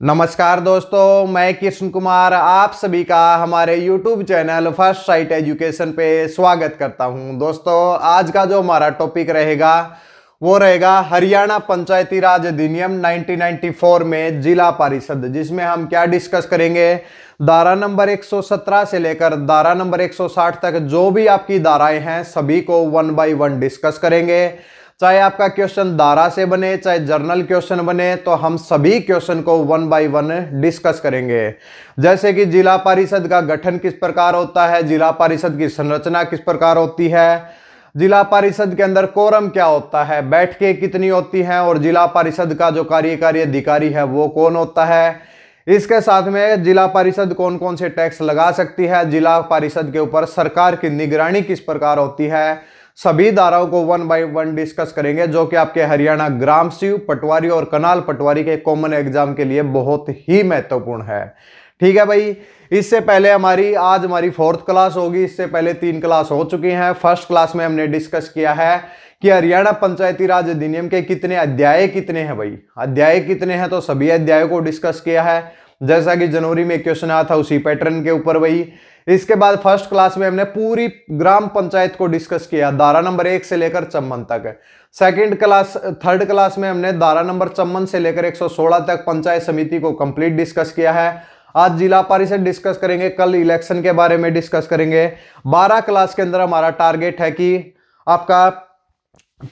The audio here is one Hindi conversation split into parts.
नमस्कार दोस्तों, मैं कृष्ण कुमार आप सभी का हमारे YouTube channel first sight education पे स्वागत करता हूं। दोस्तों, आज का जो हमारा टॉपिक रहेगा वो रहेगा हरियाणा पंचायती राज अधिनियम 1994 में जिला परिषद, जिसमें हम क्या डिस्कस करेंगे। धारा नंबर 117 से लेकर धारा नंबर 160 तक जो भी आपकी धाराएं हैं सभी को वन बाय वन डिस्कस करेंगे। चाहे आपका क्वेश्चन धारा से बने चाहे जर्नल क्वेश्चन बने, तो हम सभी क्वेश्चन को वन बाय वन डिस्कस करेंगे। जैसे कि जिला परिषद का गठन किस प्रकार होता है, जिला परिषद की संरचना किस प्रकार होती है, जिला परिषद के अंदर कोरम क्या होता है, बैठकें कितनी होती हैं, और जिला परिषद का जो कार्यकारी अधिकारी है वो कौन होता है। इसके साथ में जिला परिषद कौन कौन से टैक्स लगा सकती है, जिला परिषद के ऊपर सरकार की निगरानी किस प्रकार होती है, सभी धाराओं को वन बाय वन डिस्कस करेंगे, जो कि आपके हरियाणा ग्राम सीव, पटवारी और कनाल पटवारी के कॉमन एग्जाम के लिए बहुत ही महत्वपूर्ण है। ठीक है भाई। इससे पहले आज हमारी 4th क्लास होगी। इससे पहले 3 क्लास हो चुकी हैं। फर्स्ट क्लास में हमने डिस्कस किया है कि हरियाणा पंचायती राज अधिनियम के कितने अध्याय कितने हैं। भाई अध्याय कितने हैं, तो सभी अध्यायों को डिस्कस किया है, जैसा कि जनवरी में क्वेश्चन आया था उसी पैटर्न के ऊपर। भाई इसके बाद फर्स्ट क्लास में हमने पूरी ग्राम पंचायत को डिस्कस किया, धारा नंबर 1 से लेकर चम्मन तक। थर्ड क्लास में हमने धारा नंबर चम्मन से लेकर 116 तक पंचायत समिति को कंप्लीट डिस्कस किया है। आज जिला परिषद डिस्कस करेंगे, कल इलेक्शन के बारे में डिस्कस करेंगे। 12 क्लास के अंदर हमारा टारगेट है कि आपका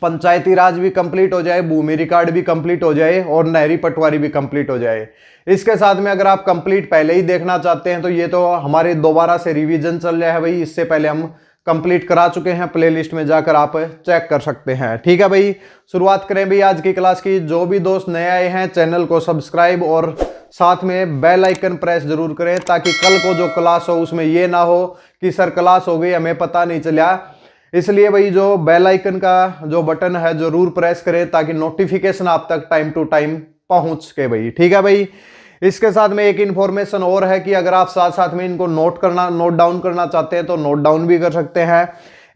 पंचायती राज भी कंप्लीट हो जाए, भूमि रिकॉर्ड भी कंप्लीट हो जाए और नहरी पटवारी भी कंप्लीट हो जाए। इसके साथ में अगर आप कंप्लीट पहले ही देखना चाहते हैं तो ये तो हमारे दोबारा से रिवीजन चल रहा है भाई। इससे पहले हम कंप्लीट करा चुके हैं, प्लेलिस्ट में जाकर आप चेक कर सकते हैं। ठीक है भाई, शुरुआत करें भाई आज की क्लास की। जो भी दोस्त नए आए हैं चैनल को सब्सक्राइब और साथ में बेल आइकन प्रेस जरूर करें, ताकि कल को जो क्लास हो उसमें ये ना हो कि सर क्लास हो गई हमें पता नहीं चला। इसलिए भाई जो बेल आइकन का जो बटन है जरूर प्रेस करें, ताकि नोटिफिकेशन आप तक टाइम टू टाइम पहुंच के भाई। ठीक है भाई। इसके साथ में एक इन्फॉर्मेशन और है कि अगर आप साथ साथ में इनको नोट डाउन करना चाहते हैं तो नोट डाउन भी कर सकते हैं।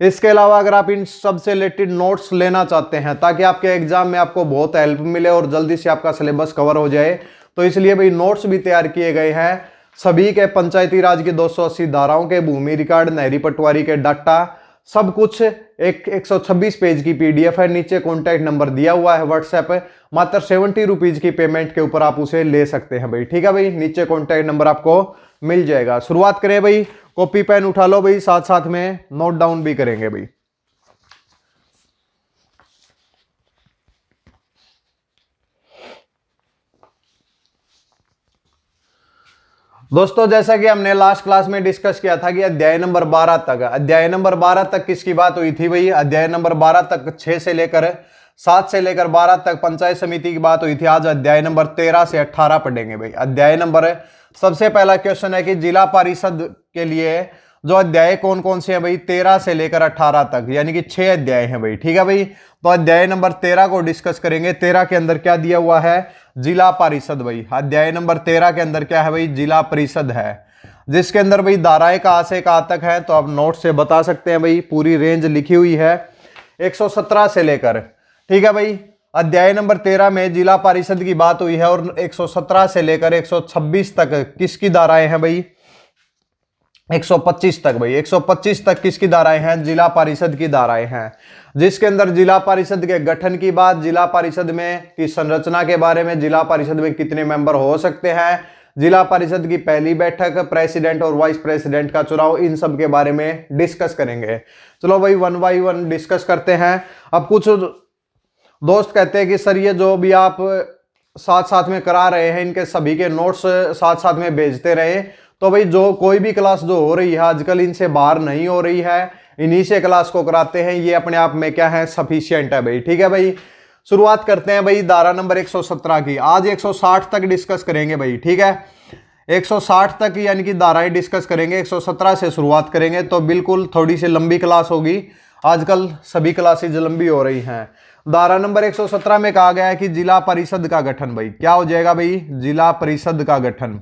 इसके अलावा अगर आप इन सब से रिलेटेड नोट्स लेना चाहते हैं ताकि आपके एग्जाम में आपको बहुत हेल्प मिले और जल्दी से आपका सिलेबस कवर हो जाए, तो इसलिए भाई नोट्स भी तैयार किए गए हैं सभी के पंचायती राज की 280 धाराओं के, भूमि रिकॉर्ड, नहरी पटवारी के डाटा, सब कुछ एक 126 पेज की पीडीएफ है। नीचे कॉन्टैक्ट नंबर दिया हुआ है व्हाट्सएप पे, मात्र 70 रुपीज की पेमेंट के ऊपर आप उसे ले सकते हैं भाई। ठीक है भाई, नीचे कॉन्टैक्ट नंबर आपको मिल जाएगा। शुरुआत करें भाई, कॉपी पेन उठा लो भाई, साथ साथ में नोट डाउन भी करेंगे भाई। दोस्तों, जैसा कि हमने लास्ट क्लास में डिस्कस किया था कि अध्याय नंबर 12 तक किसकी बात हुई थी भाई। अध्याय नंबर 12 तक 7 से लेकर 12 तक पंचायत समिति की बात हुई थी। आज अध्याय नंबर 13 से 18 पढ़ेंगे भाई। अध्याय नंबर सबसे पहला क्वेश्चन है कि जिला परिषद के लिए जो अध्याय कौन कौन से हैं भाई, 13 से लेकर 18 तक, यानी कि 6 अध्याय हैं भाई। ठीक है भाई, तो अध्याय नंबर 13 को डिस्कस करेंगे। 13 के अंदर क्या दिया हुआ है, जिला परिषद भाई। अध्याय नंबर 13 के अंदर क्या है भाई, जिला परिषद है, जिसके अंदर भाई धाराएं कहां से कहां तक है, तो आप नोट से बता सकते हैं भाई। पूरी रेंज लिखी हुई है 117 से लेकर। ठीक है भाई, अध्याय नंबर 13 में जिला परिषद की बात हुई है और 117 से लेकर 126 तक किसकी धाराएं हैं भाई, 125 तक भाई। 125 तक किसकी धाराएं हैं, जिला परिषद की धाराएं हैं, जिसके अंदर जिला परिषद के गठन की बात, जिला परिषद में की संरचना के बारे में, जिला परिषद में कितने मेंबर हो सकते हैं, जिला परिषद की पहली बैठक, प्रेसिडेंट और वाइस प्रेसिडेंट का चुनाव, इन सब के बारे में डिस्कस करेंगे। चलो भाई वन बाई वन डिस्कस करते हैं। अब कुछ दोस्त कहते हैं कि सर ये जो भी आप साथ साथ में करा रहे हैं इनके सभी के नोट्स साथ साथ में भेजते रहे, तो भाई जो कोई भी क्लास जो हो रही है आजकल इनसे बाहर नहीं हो रही है, इन्हीं से क्लास को कराते हैं, ये अपने आप में क्या है, सफिशिएंट है भाई। ठीक है भाई, शुरुआत करते हैं भाई धारा नंबर 117 की। आज 160 तक डिस्कस करेंगे भाई। ठीक है, 160 तक यानी कि धाराएं डिस्कस करेंगे। 117 से शुरुआत करेंगे तो बिल्कुल थोड़ी सी लंबी क्लास होगी। आजकल सभी क्लासेज लंबी हो रही हैं। धारा नंबर 117 में कहा गया है कि जिला परिषद का गठन भाई क्या हो जाएगा भाई, जिला परिषद का गठन।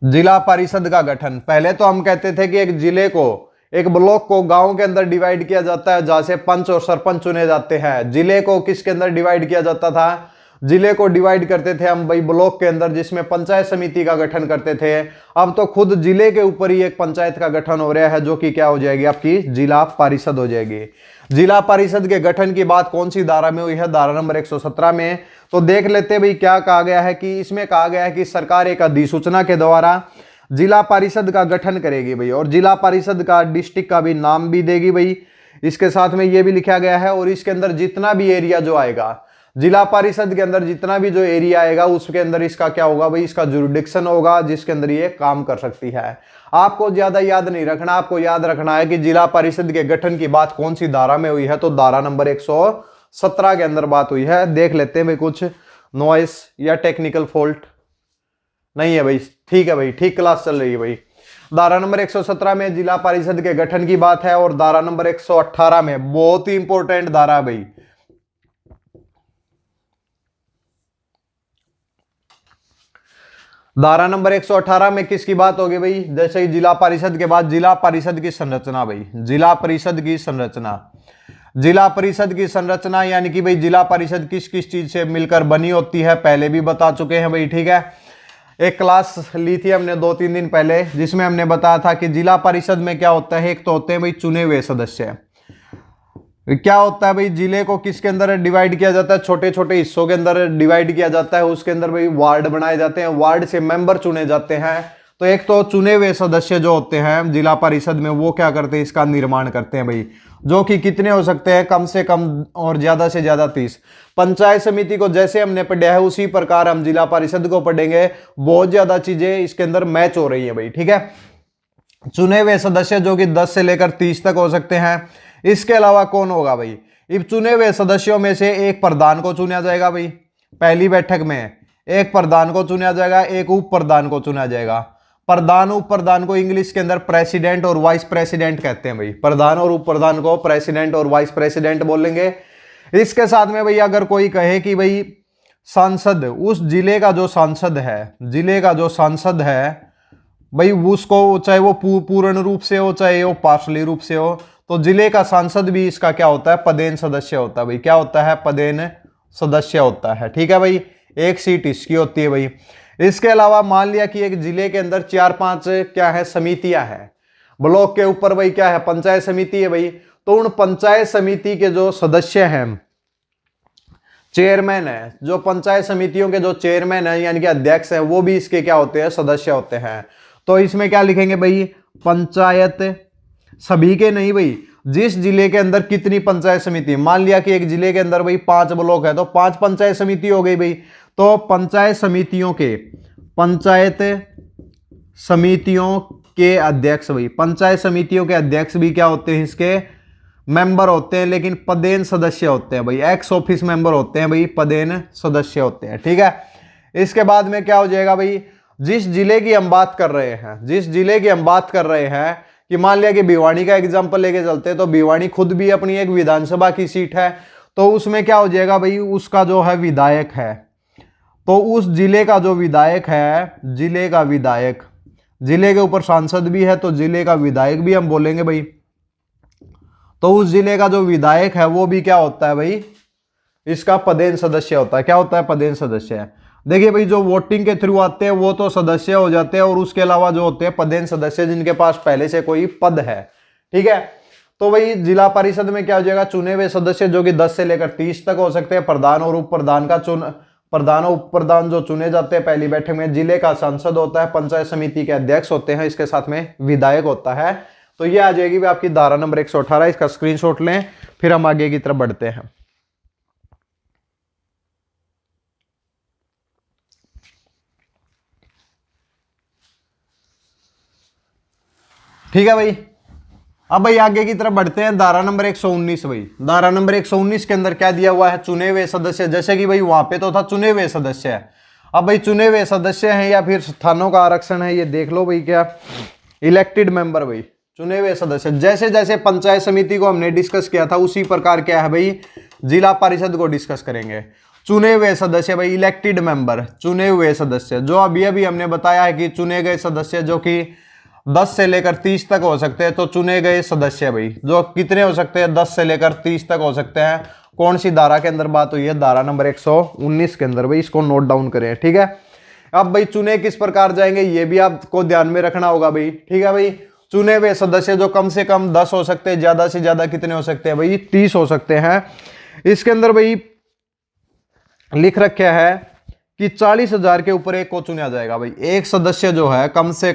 जिला परिषद का गठन, पहले तो हम कहते थे कि एक जिले को एक ब्लॉक को गांव के अंदर डिवाइड किया जाता है जहां से पंच और सरपंच चुने जाते हैं। जिले को किसके अंदर डिवाइड किया जाता था? जिले को डिवाइड करते थे हम भाई ब्लॉक के अंदर, जिसमें पंचायत समिति का गठन करते थे। अब तो खुद जिले के ऊपर ही एक पंचायत का गठन हो रहा है, जो कि क्या हो जाएगी? आपकी जिला परिषद हो जाएगी। जिला परिषद के गठन की बात कौन सी धारा में हुई है? धारा नंबर 117 में। तो देख लेते भाई क्या कहा गया है कि इसमें कहा गया है कि सरकार एक अधिसूचना के द्वारा जिला परिषद का गठन करेगी भाई, और जिला परिषद का डिस्ट्रिक्ट का भी नाम भी देगी भाई। इसके साथ में ये भी लिखा गया है, और इसके अंदर जितना भी एरिया जो आएगा, जिला परिषद के अंदर जितना भी जो एरिया आएगा उसके अंदर इसका क्या होगा भाई? इसका जुरिडिक्शन होगा, जिसके अंदर ये काम कर सकती है। आपको ज्यादा याद नहीं रखना, आपको याद रखना है कि जिला परिषद के गठन की बात कौन सी धारा में हुई है? तो धारा नंबर 117 के अंदर बात हुई है। देख लेते हैं भाई, कुछ नॉइस या टेक्निकल फॉल्ट नहीं है भाई? ठीक है भाई, ठीक क्लास चल रही है भाई। धारा नंबर 117 में जिला परिषद के गठन की बात है, और धारा नंबर 118 में बहुत ही इंपॉर्टेंट धारा है भाई। धारा नंबर 118 में किसकी बात होगी भाई? जैसे ही जिला परिषद के बाद जिला परिषद की संरचना भाई, जिला परिषद की संरचना। जिला परिषद की संरचना यानी कि भाई जिला परिषद किस किस चीज से मिलकर बनी होती है, पहले भी बता चुके हैं भाई। ठीक है, एक क्लास ली थी हमने 2-3 दिन पहले, जिसमें हमने बताया था कि जिला परिषद में क्या होता है। एक तो होते हैं भाई चुने हुए सदस्य। क्या होता है भाई? जिले को किसके अंदर डिवाइड किया जाता है? छोटे छोटे हिस्सों के अंदर डिवाइड किया जाता है। उसके अंदर भाई वार्ड बनाए जाते हैं, वार्ड से मेंबर चुने जाते हैं। तो एक तो चुने हुए सदस्य जो होते हैं जिला परिषद में, वो क्या करते हैं? इसका निर्माण करते हैं भाई, जो कि कितने हो सकते हैं? कम से कम और ज्यादा से ज्यादा 30। पंचायत समिति को जैसे हमने पढ़ा है उसी प्रकार हम जिला परिषद को पढ़ेंगे। बहुत ज्यादा चीजें इसके अंदर मैच हो रही है भाई। ठीक है, चुने हुए सदस्य जो कि 10 से लेकर 30 तक हो सकते हैं। इसके अलावा कौन होगा भाई? इस चुने हुए सदस्यों में से एक प्रधान को चुना जाएगा भाई, पहली बैठक में एक प्रधान को चुना जाएगा, एक उप प्रधान को चुना जाएगा। प्रधान उप प्रधान को इंग्लिश के अंदर प्रेसिडेंट और वाइस प्रेसिडेंट कहते हैं भाई। प्रधान और उप प्रधान को प्रेसिडेंट और वाइस प्रेसिडेंट बोलेंगे। इसके साथ में भाई अगर कोई कहे कि भाई सांसद, उस जिले का जो सांसद है, जिले का जो सांसद है भाई, उसको चाहे वो पूर्ण रूप से हो चाहे वो पार्शली रूप से हो, तो जिले का सांसद भी इसका क्या होता है? पदेन सदस्य होता है भाई। क्या होता है? पदेन सदस्य होता है। ठीक है भाई, एक सीट इसकी होती है भाई। इसके अलावा मान लिया कि एक जिले के अंदर 4-5 क्या है? समितियां हैं। ब्लॉक के ऊपर भाई क्या है? पंचायत समिति है भाई। तो उन पंचायत समिति के जो सदस्य हैं, चेयरमैन है, जो पंचायत समितियों के जो चेयरमैन है यानी कि अध्यक्ष हैं, वो भी इसके क्या होते हैं? सदस्य होते हैं। तो इसमें क्या लिखेंगे भाई? पंचायत, सभी के नहीं भाई, जिस जिले के अंदर कितनी पंचायत समिति। मान लिया कि एक जिले के अंदर भाई 5 ब्लॉक है, तो 5 पंचायत समिति हो गई भाई। तो पंचायत समितियों के अध्यक्ष भाई, पंचायत समितियों के अध्यक्ष भी क्या होते हैं? इसके मेंबर होते हैं, लेकिन पदेन सदस्य होते हैं भाई। एक्स ऑफिस मेंबर होते हैं भाई, पदेन सदस्य होते हैं। ठीक है, इसके बाद में क्या हो जाएगा भाई? जिस जिले की हम बात कर रहे हैं, जिस जिले की हम बात कर रहे हैं, कि मान लिया कि भिवानी का एग्जांपल लेके चलते हैं, तो भिवानी खुद भी अपनी एक विधानसभा की सीट है। तो उसमें क्या हो जाएगा भाई? उसका जो है विधायक है, तो उस जिले का जो विधायक है, जिले का विधायक, जिले के ऊपर सांसद भी है तो जिले का विधायक भी हम बोलेंगे भाई। तो उस जिले का जो विधायक है वो भी क्या होता है भाई? इसका पदेन सदस्य होता है। क्या होता है? पदेन सदस्य है। देखिए भाई, जो वोटिंग के थ्रू आते हैं वो तो सदस्य हो जाते हैं, और उसके अलावा जो होते हैं पदेन सदस्य, जिनके पास पहले से कोई पद है। ठीक है, तो भाई जिला परिषद में क्या हो जाएगा? चुने हुए सदस्य जो कि 10 से लेकर 30 तक हो सकते हैं। प्रधान और उप प्रधान का प्रधान और उप प्रधान जो चुने जाते हैं पहली बैठक में। जिले का सांसद होता है, पंचायत समिति के अध्यक्ष होते हैं, इसके साथ में विधायक होता है। तो ये आ जाएगी भाई आपकी धारा नंबर 118। इसका स्क्रीनशॉट लें, फिर हम आगे की तरफ बढ़ते हैं। ठीक है भाई, अब भाई आगे की तरफ बढ़ते हैं। धारा नंबर 119 भाई, धारा नंबर 119 के अंदर क्या दिया हुआ है? चुने हुए सदस्य। जैसे कि भाई वहां पे तो था चुने हुए सदस्य है, अब भाई चुने हुए सदस्य हैं या फिर स्थानों का आरक्षण है, ये देख लो भाई। क्या? इलेक्टेड मेंबर भाई, चुने हुए सदस्य। जैसे जैसे पंचायत समिति को हमने डिस्कस किया था उसी प्रकार क्या है भाई? जिला परिषद को डिस्कस करेंगे। चुने हुए सदस्य भाई, इलेक्टेड मेंबर, चुने हुए सदस्य, जो अभी अभी हमने बताया है कि चुने गए सदस्य जो कि 10 से लेकर 30 तक हो सकते हैं। तो चुने गए सदस्य भाई जो कितने हो सकते हैं, 10 से लेकर 30 तक हो सकते हैं। कौन सी धारा के अंदर बात हुई है, धारा नंबर 119 के अंदर भाई, इसको नोट डाउन करें, ठीक है। अब भाई चुने किस प्रकार जाएंगे ये भी आपको ध्यान में रखना होगा भाई, ठीक है भाई। चुने हुए सदस्य जो कम से कम 10 हो सकते हैं, ज्यादा से ज्यादा कितने हो सकते हैं भाई, 30 हो सकते हैं। इसके अंदर भाई लिख रखा है कि 40,000 के ऊपर एक को चुना जाएगा भाई। एक सदस्य जो है कम से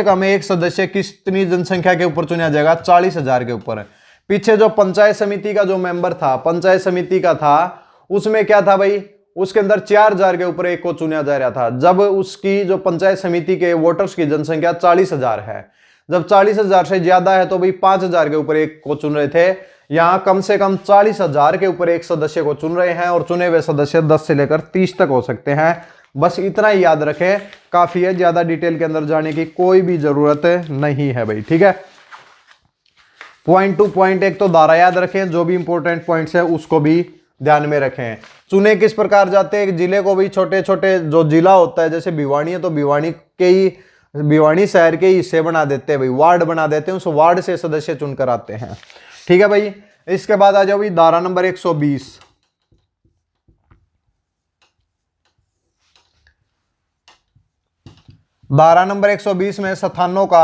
कम एक सदस्य कितनी जनसंख्या के ऊपर चुना जाएगा, 40,000 के ऊपर। पीछे जो पंचायत समिति का जो मेंबर था, पंचायत समिति का था, उसमें क्या था भाई, उसके अंदर 4,000 के ऊपर एक को चुना जा रहा था। जब उसकी जो पंचायत समिति के वोटर्स की जनसंख्या 40,000 है, जब 40,000 से ज्यादा है तो भाई 5,000 के ऊपर एक को चुन रहे थे। यहां कम से कम 40,000 के ऊपर एक सदस्य को चुन रहे हैं और चुने हुए सदस्य 10 से लेकर 30 तक हो सकते हैं। बस इतना ही याद रखें, काफी है, ज्यादा डिटेल के अंदर जाने की कोई भी जरूरत नहीं है भाई, ठीक है। पॉइंट टू पॉइंट एक तो धारा याद रखें, जो भी इंपॉर्टेंट पॉइंट्स है उसको भी ध्यान में रखें। चुने किस प्रकार जाते हैं, जिले को भी छोटे छोटे जो जिला होता है, जैसे भिवानी है तो भिवानी शहर के हिस्से बना देते हैं भाई, वार्ड बना देते हैं, उस वार्ड से सदस्य चुनकर आते हैं, ठीक है भाई। इसके बाद आ जाओ भाई धारा नंबर 120। धारा नंबर 120 में स्थानों का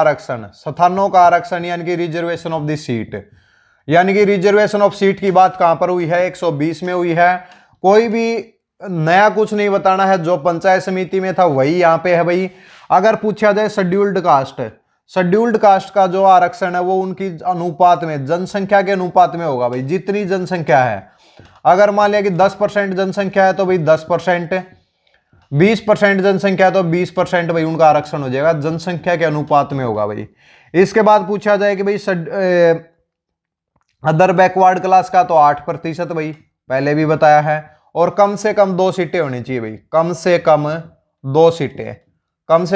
आरक्षण यानी कि रिजर्वेशन ऑफ द सीट, यानी कि रिजर्वेशन ऑफ सीट की बात कहां पर हुई है, 120 में हुई है। कोई भी नया कुछ नहीं बताना है, जो पंचायत समिति में था वही यहां पे है भाई। अगर पूछा जाए शेड्यूल्ड कास्ट का जो आरक्षण है वो उनकी अनुपात में, जनसंख्या के अनुपात में होगा भाई, जितनी जनसंख्या है। अगर मान लिया कि 10% जनसंख्या है तो भाई 10%, 20% जनसंख्या है तो 20% भाई उनका आरक्षण हो जाएगा, जनसंख्या के अनुपात में होगा भाई। इसके बाद पूछा जाए कि भाई अदर बैकवर्ड क्लास का, तो 8% भाई, पहले भी बताया है। और कम से कम 2 सीटें होनी चाहिए भाई, कम से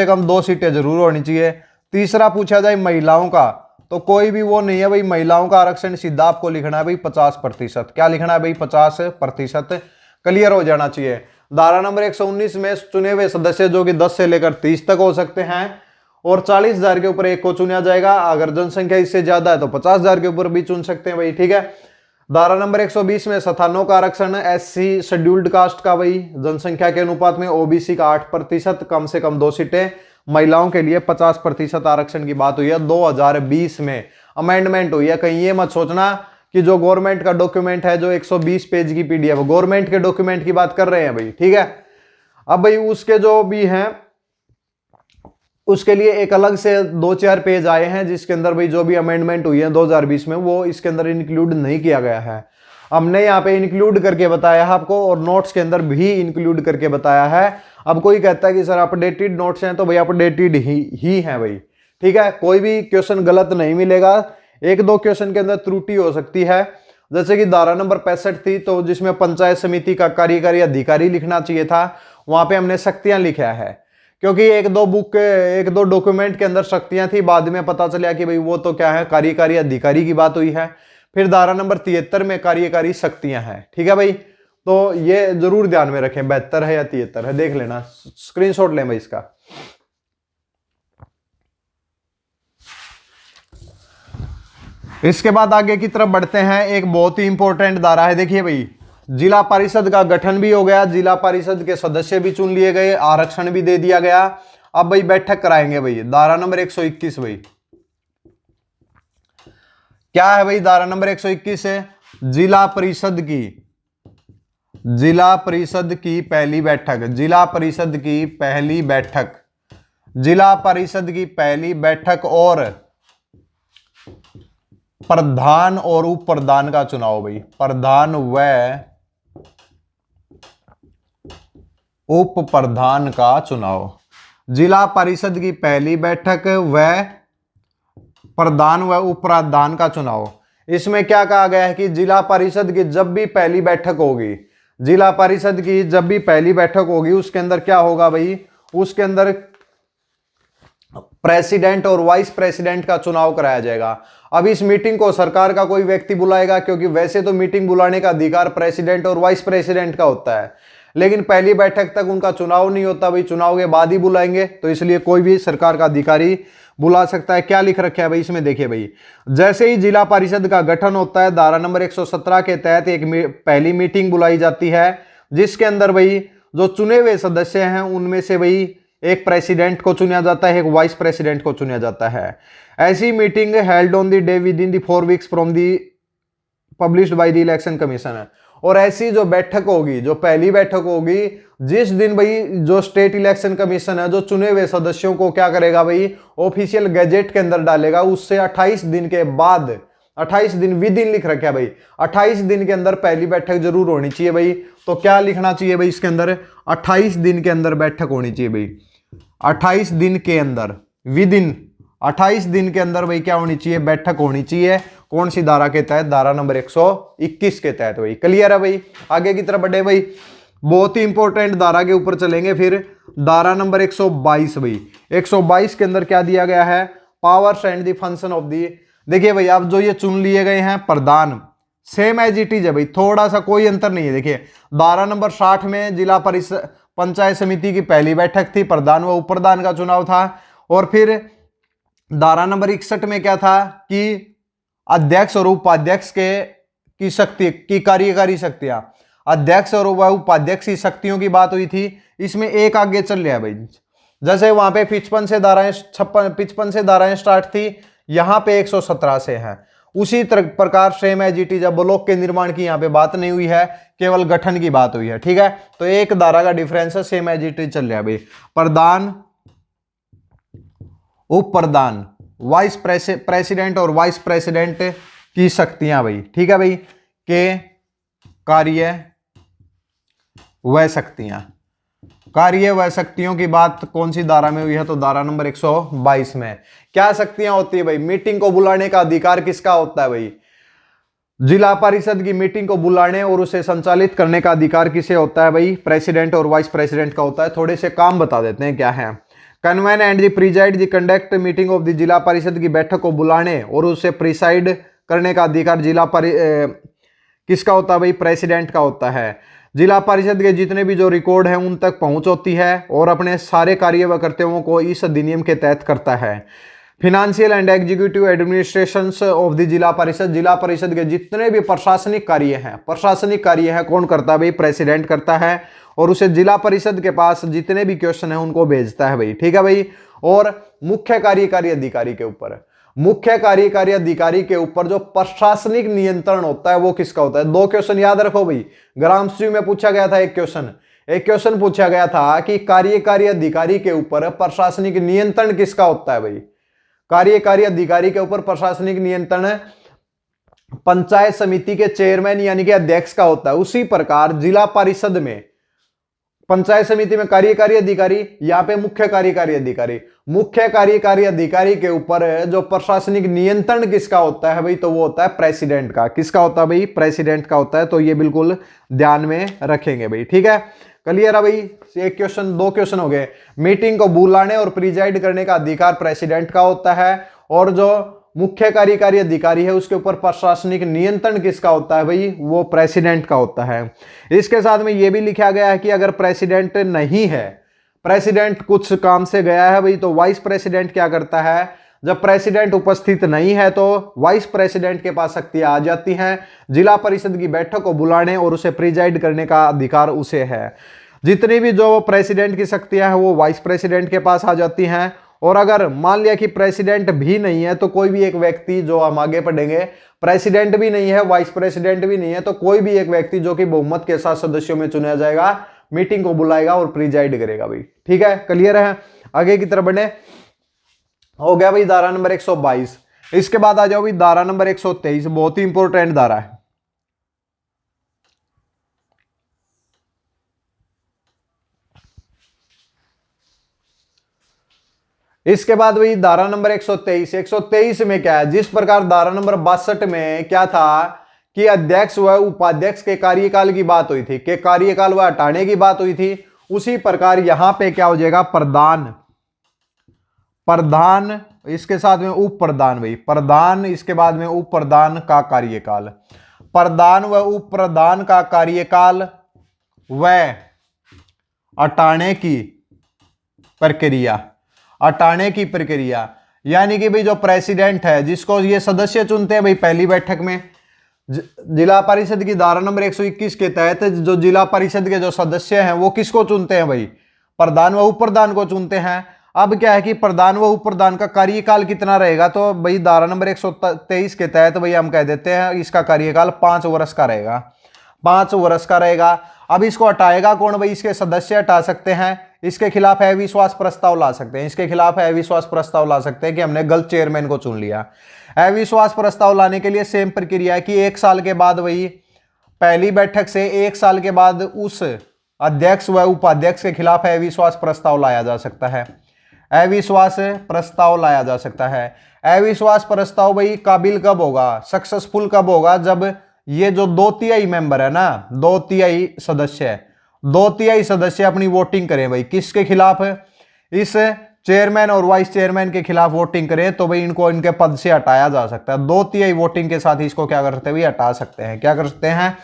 कम 2 सीटें जरूर होनी चाहिए। तीसरा पूछा जाए महिलाओं का, तो कोई भी वो नहीं है भाई, महिलाओं का आरक्षण सीधा आपको लिखना है भाई 50%। क्या लिखना है भाई, 50%, क्लियर हो जाना चाहिए। धारा नंबर 119 में चुने हुए सदस्य जो कि 10 से लेकर 30 तक हो सकते हैं और 40,000 के ऊपर एक को चुना जाएगा। अगर जनसंख्या इससे ज्यादा है तो 50,000 के ऊपर भी चुन सकते हैं भाई, ठीक है। धारा नंबर 120 में स्थानों का आरक्षण, SC शेड्यूल्ड कास्ट का भाई जनसंख्या के अनुपात में, OBC का 8%, कम से कम 2 सीटें, महिलाओं के लिए 50% आरक्षण की बात हुई है। 2020 में अमेंडमेंट हुई है। कहीं ये मत सोचना कि जो गवर्नमेंट का डॉक्यूमेंट है, जो 120 पेज की PDF, गवर्नमेंट के डॉक्यूमेंट की बात कर रहे हैं भाई, ठीक है। अब भाई उसके जो भी हैं उसके लिए एक अलग से 2-4 पेज आए हैं, जिसके अंदर भाई जो भी अमेंडमेंट हुई है 2020 में वो इसके अंदर इंक्लूड नहीं किया गया है। हमने यहाँ पे इंक्लूड करके बताया है आपको, और नोट्स के अंदर भी इंक्लूड करके बताया है। अब कोई कहता है कि सर अपडेटेड नोट्स हैं, तो भाई अपडेटेड ही हैं भाई, ठीक है। कोई भी क्वेश्चन गलत नहीं मिलेगा, 1-2 क्वेश्चन के अंदर त्रुटि हो सकती है। जैसे कि धारा नंबर 65 थी, तो जिसमें पंचायत समिति का कार्यकारी अधिकारी लिखना चाहिए था, वहां पे हमने शक्तियां लिखा है, क्योंकि 1-2 डॉक्यूमेंट के अंदर शक्तियां थी। बाद में पता चला कि भाई वो तो क्या है, कार्यकारी अधिकारी की बात हुई है। फिर धारा नंबर 73 में कार्यकारी शक्तियां हैं, ठीक है भाई। तो ये जरूर ध्यान में रखें, 72 है या 73 है, देख लेना, स्क्रीनशॉट लें भाई इसका। इसके बाद आगे की तरफ बढ़ते हैं। एक बहुत ही इंपॉर्टेंट धारा है, देखिए भाई, जिला परिषद का गठन भी हो गया, जिला परिषद के सदस्य भी चुन लिए गए, आरक्षण भी दे दिया गया। अब भाई बैठक कराएंगे भाई, धारा नंबर 121 भाई, क्या है भाई धारा नंबर 121 है, जिला परिषद की पहली बैठक, जिला परिषद की पहली बैठक और प्रधान और उप प्रधान का चुनाव भाई, प्रधान व उप प्रधान का चुनाव। जिला परिषद की पहली बैठक व प्रधान व उप प्रधान का चुनाव। इसमें क्या कहा गया है कि जिला परिषद की जब भी पहली बैठक होगी, उसके अंदर क्या होगा भाई, उसके अंदर प्रेसिडेंट और वाइस प्रेसिडेंट का चुनाव कराया जाएगा। अब इस मीटिंग को सरकार का कोई व्यक्ति बुलाएगा, क्योंकि वैसे तो मीटिंग बुलाने का अधिकार प्रेसिडेंट और वाइस प्रेसिडेंट का होता है, लेकिन पहली बैठक तक उनका चुनाव नहीं होता भाई, चुनाव के बाद ही बुलाएंगे, तो इसलिए कोई भी सरकार का अधिकारी बुला सकता है। क्या लिख रखा है भाई इसमें, देखिए भाई, जैसे ही जिला परिषद का गठन होता है, धारा नंबर 117 के तहत एक पहली मीटिंग बुलाई जाती है, जिसके अंदर भाई जो चुने हुए सदस्य हैं उनमें से भाई एक प्रेसिडेंट को चुना जाता है, एक वाइस प्रेसिडेंट को चुना जाता है। ऐसी meeting held on the day with in the 4 weeks from the published by the election commission है। और ऐसी जो बैठक होगी, जो पहली बैठक होगी, जिस दिन भाई जो स्टेट इलेक्शन कमीशन है जो चुने हुए सदस्यों को क्या करेगा भाई, ऑफिशियल गैजेट के अंदर डालेगा, उससे 28 दिन के बाद, 28 दिन विद इन लिख रखा है भाई, 28 दिन के अंदर पहली बैठक जरूर होनी चाहिए भाई। तो क्या लिखना चाहिए भाई इसके अंदर, 28 दिन के अंदर बैठक होनी चाहिए भाई, 28 दिन के अंदर, विद इन 28 दिन के अंदर भाई क्या होनी चाहिए, बैठक होनी चाहिए। कौन सी धारा के तहत, धारा नंबर 121 के तहत भाई। क्लियर है भाई, आगे की तरफ बढ़े भाई, बहुत ही इंपॉर्टेंट धारा के ऊपर चलेंगे। फिर धारा नंबर 122 भाई, 122 के अंदर क्या दिया गया है, powers and the function of the. देखिए भाई, अब जो ये चुन लिए गए हैं प्रधान, सेम एज इट इज है भाई, थोड़ा सा कोई अंतर नहीं है। देखिए धारा नंबर 60 में जिला परिषद पंचायत समिति की पहली बैठक थी, प्रधान व उप प्रधान का चुनाव था। और फिर धारा नंबर 61 में क्या था कि अध्यक्ष और उपाध्यक्ष की शक्ति की कार्यकारी शक्तियां, अध्यक्ष और उपाध्यक्ष की शक्तियों की बात हुई थी। इसमें एक आगे चल रहा है भाई, जैसे वहां पे 55 से धाराएं 55 से धाराएं स्टार्ट थी, यहां पे 117 से है। उसी प्रकार same as it is, block के निर्माण की यहां पे बात नहीं हुई है, केवल गठन की बात हुई है। ठीक है, तो एक धारा का डिफरेंस है, सेम एज इट इज चल रहा है भाई। प्रधान, उप प्रधान, वाइस प्रेसिडेंट और वाइस प्रेसिडेंट की शक्तियां भाई। ठीक है भाई, के कार्य व शक्तियां, कार्य व शक्तियों की बात कौन सी धारा में हुई है, तो धारा नंबर 122 में। क्या शक्तियां होती है भाई, मीटिंग को बुलाने का अधिकार किसका होता है भाई, जिला परिषद की मीटिंग को बुलाने और उसे संचालित करने का अधिकार किसे होता है भाई, प्रेसिडेंट और वाइस प्रेसिडेंट का होता है। थोड़े से काम बता देते हैं क्या है। Convene and the preside the conduct meeting of the, जिला परिषद की बैठक को बुलाने और उसे प्रिसाइड करने का अधिकार किसका होता है भाई, प्रेसिडेंट का होता है। जिला परिषद के जितने भी जो रिकॉर्ड हैं उन तक पहुंच होती है और अपने सारे कार्य व कर्तव्यों को इस अधिनियम के तहत करता है। Financial and executive administration of the जिला परिषद, जिला परिषद के जितने भी प्रशासनिक कार्य हैं कौन करता है भाई, प्रेसिडेंट करता है। और उसे जिला परिषद के पास जितने भी क्वेश्चन हैं उनको भेजता है भाई। ठीक है भाई। और मुख्य कार्यकारी अधिकारी के ऊपर, मुख्य कार्यकारी अधिकारी के ऊपर जो प्रशासनिक नियंत्रण होता है वो किसका होता है। 2 क्वेश्चन याद रखो भाई, ग्राम-श्री में पूछा गया था एक क्वेश्चन पूछा गया था कि कार्यकारी अधिकारी के ऊपर प्रशासनिक नियंत्रण किसका होता है भाई। कार्यकारी अधिकारी के ऊपर प्रशासनिक नियंत्रण पंचायत समिति के चेयरमैन यानी कि अध्यक्ष का होता है। उसी प्रकार जिला परिषद में, पंचायत समिति में कार्यकारी अधिकारी, यहाँ पे मुख्य कार्यकारी अधिकारी, मुख्य कार्यकारी अधिकारी के ऊपर जो प्रशासनिक नियंत्रण किसका होता है भाई, तो वो होता है प्रेसिडेंट का। किसका होता है भाई, प्रेसिडेंट का होता है। तो ये बिल्कुल ध्यान में रखेंगे भाई। ठीक है, क्लियर है भाई। एक क्वेश्चन, 2 क्वेश्चन हो गए। मीटिंग को बुलाने और प्रिजाइड करने का अधिकार प्रेसिडेंट का होता है और जो मुख्य कार्यकारी अधिकारी है उसके ऊपर प्रशासनिक नियंत्रण किसका होता है भाई, वो प्रेसिडेंट का होता है। इसके साथ में ये भी लिखा गया है कि अगर प्रेसिडेंट नहीं है, प्रेसिडेंट कुछ काम से गया है भाई, तो वाइस प्रेसिडेंट क्या करता है, जब प्रेसिडेंट उपस्थित नहीं है तो वाइस प्रेसिडेंट के पास शक्तियां आ जाती हैं। जिला परिषद की बैठक को बुलाने और उसे प्रिजाइड करने का अधिकार उसे है। जितनी भी जो प्रेसिडेंट की शक्तियां हैं वो वाइस प्रेसिडेंट के पास आ जाती हैं। और अगर मान लिया कि प्रेसिडेंट भी नहीं है तो कोई भी एक व्यक्ति, जो हम आगे पढ़ेंगे, प्रेसिडेंट भी नहीं है, वाइस प्रेसिडेंट भी नहीं है, तो कोई भी एक व्यक्ति जो कि बहुमत के साथ सदस्यों में चुना जाएगा, मीटिंग को बुलाएगा और प्रिजाइड करेगा भाई। ठीक है, क्लियर है। आगे की तरफ बढ़े। हो गया भाई धारा नंबर 122। इसके बाद आ जाओ भाई धारा नंबर 123, बहुत ही इंपॉर्टेंट धारा है। इसके बाद भाई धारा नंबर 123, 123 में क्या है, जिस प्रकार धारा नंबर 62 में क्या था कि अध्यक्ष व उपाध्यक्ष के कार्यकाल की बात हुई थी, कि कार्यकाल व हटाने की बात हुई थी, उसी प्रकार यहां पे क्या हो जाएगा, प्रधान, इसके साथ में उप प्रधान भाई, प्रधान इसके बाद में उप प्रधान का कार्यकाल, प्रधान व उप प्रधान का कार्यकाल व हटाने की प्रक्रिया, हटाने की प्रक्रिया। यानी कि भाई जो प्रेसिडेंट है जिसको ये सदस्य चुनते हैं भाई पहली बैठक में, जिला परिषद की धारा नंबर 121 के तहत जो जिला परिषद के जो सदस्य हैं वो किसको चुनते हैं भाई, प्रधान व उप प्रधान को चुनते हैं। अब क्या है कि प्रधान व उप प्रधान का कार्यकाल कितना रहेगा, तो भाई धारा नंबर 123 के तहत भाई हम कह देते हैं इसका कार्यकाल 5 वर्ष का रहेगा, 5 वर्ष का रहेगा। अब इसको हटाएगा कौन भाई, इसके सदस्य हटा सकते हैं, इसके खिलाफ अविश्वास प्रस्ताव ला सकते हैं, इसके खिलाफ अविश्वास प्रस्ताव ला सकते हैं कि हमने गलत चेयरमैन को चुन लिया। अविश्वास प्रस्ताव लाने के लिए सेम प्रक्रिया है कि 1 साल के बाद वही पहली बैठक से 1 साल के बाद उस अध्यक्ष व उपाध्यक्ष के खिलाफ अविश्वास प्रस्ताव लाया जा सकता है, अविश्वास प्रस्ताव लाया जा सकता है। अविश्वास प्रस्ताव भाई काबिल कब होगा, सक्सेसफुल कब होगा, जब ये जो 2/3 मेंबर है ना, 2/3 सदस्य है, 2/3 सदस्य अपनी वोटिंग करें भाई किसके खिलाफ, इस चेयरमैन और वाइस चेयरमैन के खिलाफ वोटिंग करें, तो भाई इनको इनके पद से हटाया जा सकता है। 2/3 वोटिंग के साथ इसको क्या करते हैं भाई, हटा सकते हैं। क्या कर सकते हैं,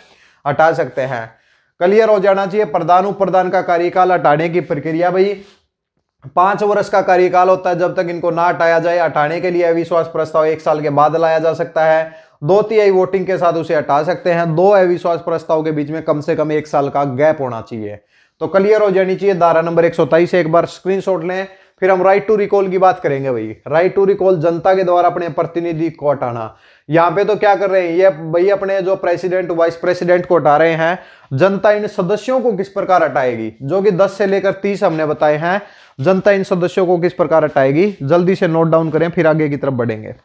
हटा सकते हैं। क्लियर हो जाना चाहिए। प्रधान उप प्रधान का कार्यकाल हटाने की प्रक्रिया भाई 5 वर्ष का कार्यकाल होता है, जब तक इनको ना हटाया जाए। हटाने के लिए अविश्वास प्रस्ताव 1 साल के बाद लाया जा सकता है, 2/3 वोटिंग के साथ उसे हटा सकते हैं। 2 अविश्वास प्रस्ताव के बीच में कम से कम 1 साल का गैप होना चाहिए। तो क्लियर हो जानी चाहिए। धारा नंबर 123 एक बार स्क्रीनशॉट लें। फिर हम राइट टू रिकॉल की बात करेंगे भाई। राइट टू रिकॉल जनता के द्वारा अपने प्रतिनिधि को हटाना। यहाँ पे तो क्या कर रहे हैं ये भाई, अपने जो प्रेसिडेंट वाइस प्रेसिडेंट को हटा रहे हैं। जनता इन सदस्यों को किस प्रकार हटाएगी, जो कि 10 से लेकर 30 हमने बताए हैं। जनता इन सदस्यों को किस प्रकार हटाएगी, जल्दी से नोट डाउन करें, फिर आगे की तरफ बढ़ेंगे।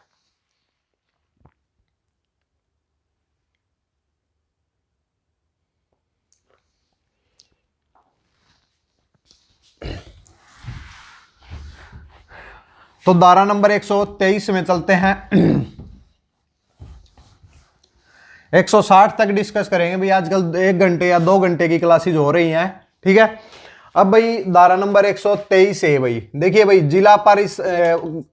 तो धारा नंबर 123 में चलते हैं। 160 तक डिस्कस करेंगे भाई। आजकल 1 घंटे या 2 घंटे की क्लासेज हो रही हैं, ठीक है। अब भाई धारा नंबर 123 है भाई। देखिए भाई, जिला परिषद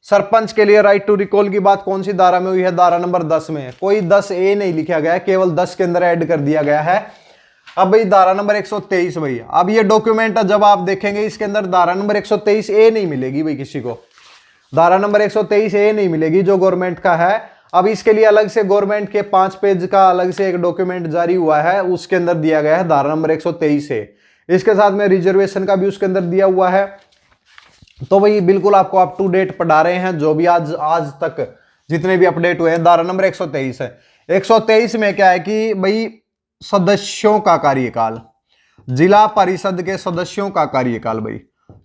सरपंच के लिए राइट टू रिकॉल की बात कौन सी धारा में हुई है, धारा नंबर 10 में। कोई 10A नहीं लिखा गया है, केवल 10 के अंदर ऐड कर दिया गया है। अब भाई धारा नंबर 123 भाई, अब ये डॉक्यूमेंट जब आप देखेंगे इसके अंदर धारा नंबर 123A नहीं मिलेगी भाई किसी को। धारा नंबर 123A नहीं मिलेगी जो गवर्नमेंट का है। अब इसके लिए अलग से गवर्नमेंट के 5 पेज का अलग से एक डॉक्यूमेंट जारी हुआ है, उसके अंदर दिया गया है धारा नंबर 123A। इसके साथ में रिजर्वेशन का भी उसके अंदर दिया हुआ है। तो भाई बिल्कुल आपको अप टू डेट पढ़ा रहे हैं, जो भी आज तक जितने भी अपडेट हुए हैं। धारा नंबर 123 है। 123 में क्या है कि भाई सदस्यों का कार्यकाल, जिला परिषद के सदस्यों का कार्यकाल भाई,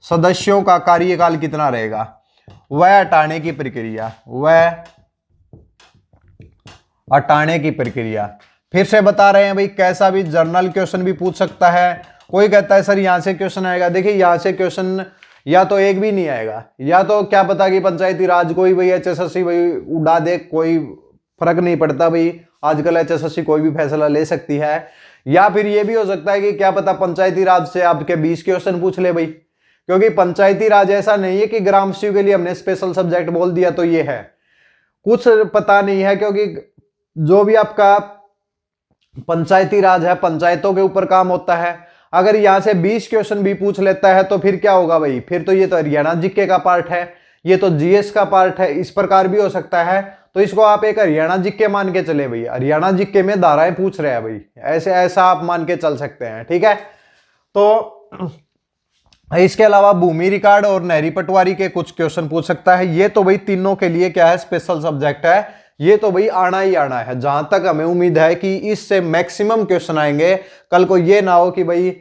सदस्यों का कार्यकाल कितना रहेगा, वह हटाने की प्रक्रिया, वह हटाने की प्रक्रिया। फिर से बता रहे हैं भाई, कैसा भी जर्नल क्वेश्चन भी पूछ सकता है। कोई कहता है सर यहां से क्वेश्चन आएगा, देखिए यहां से क्वेश्चन या तो एक भी नहीं आएगा, या तो क्या पता कि पंचायती राज कोई भाई HSSC भाई उड़ा दे, कोई फर्क नहीं पड़ता भाई। आजकल HSSC कोई भी फैसला ले सकती है। या फिर ये भी हो सकता है कि क्या पता पंचायती राज से आपके 20 क्वेश्चन पूछ ले भाई, क्योंकि पंचायती राज ऐसा नहीं है कि ग्राम शिव के लिए हमने स्पेशल सब्जेक्ट बोल दिया तो ये है, कुछ पता नहीं है। क्योंकि जो भी आपका पंचायती राज है, पंचायतों के ऊपर काम होता है। अगर यहां से 20 क्वेश्चन भी पूछ लेता है तो फिर क्या होगा भाई, फिर तो ये तो हरियाणा जीके का पार्ट है, ये तो GS का पार्ट है। इस प्रकार भी हो सकता है। तो इसको आप एक हरियाणा जीके मान के चले भाई, हरियाणा जीके में धाराएं पूछ रहे हैं भाई, ऐसा आप मान के चल सकते हैं, ठीक है। तो इसके अलावा भूमि रिकॉर्ड और नहरी पटवारी के कुछ क्वेश्चन पूछ सकता है। ये तो भाई तीनों के लिए क्या है, स्पेशल सब्जेक्ट है। ये तो भाई आना ही आना है। जहां तक हमें उम्मीद है कि इससे मैक्सिमम क्वेश्चन आएंगे। कल को ये ना हो कि भाई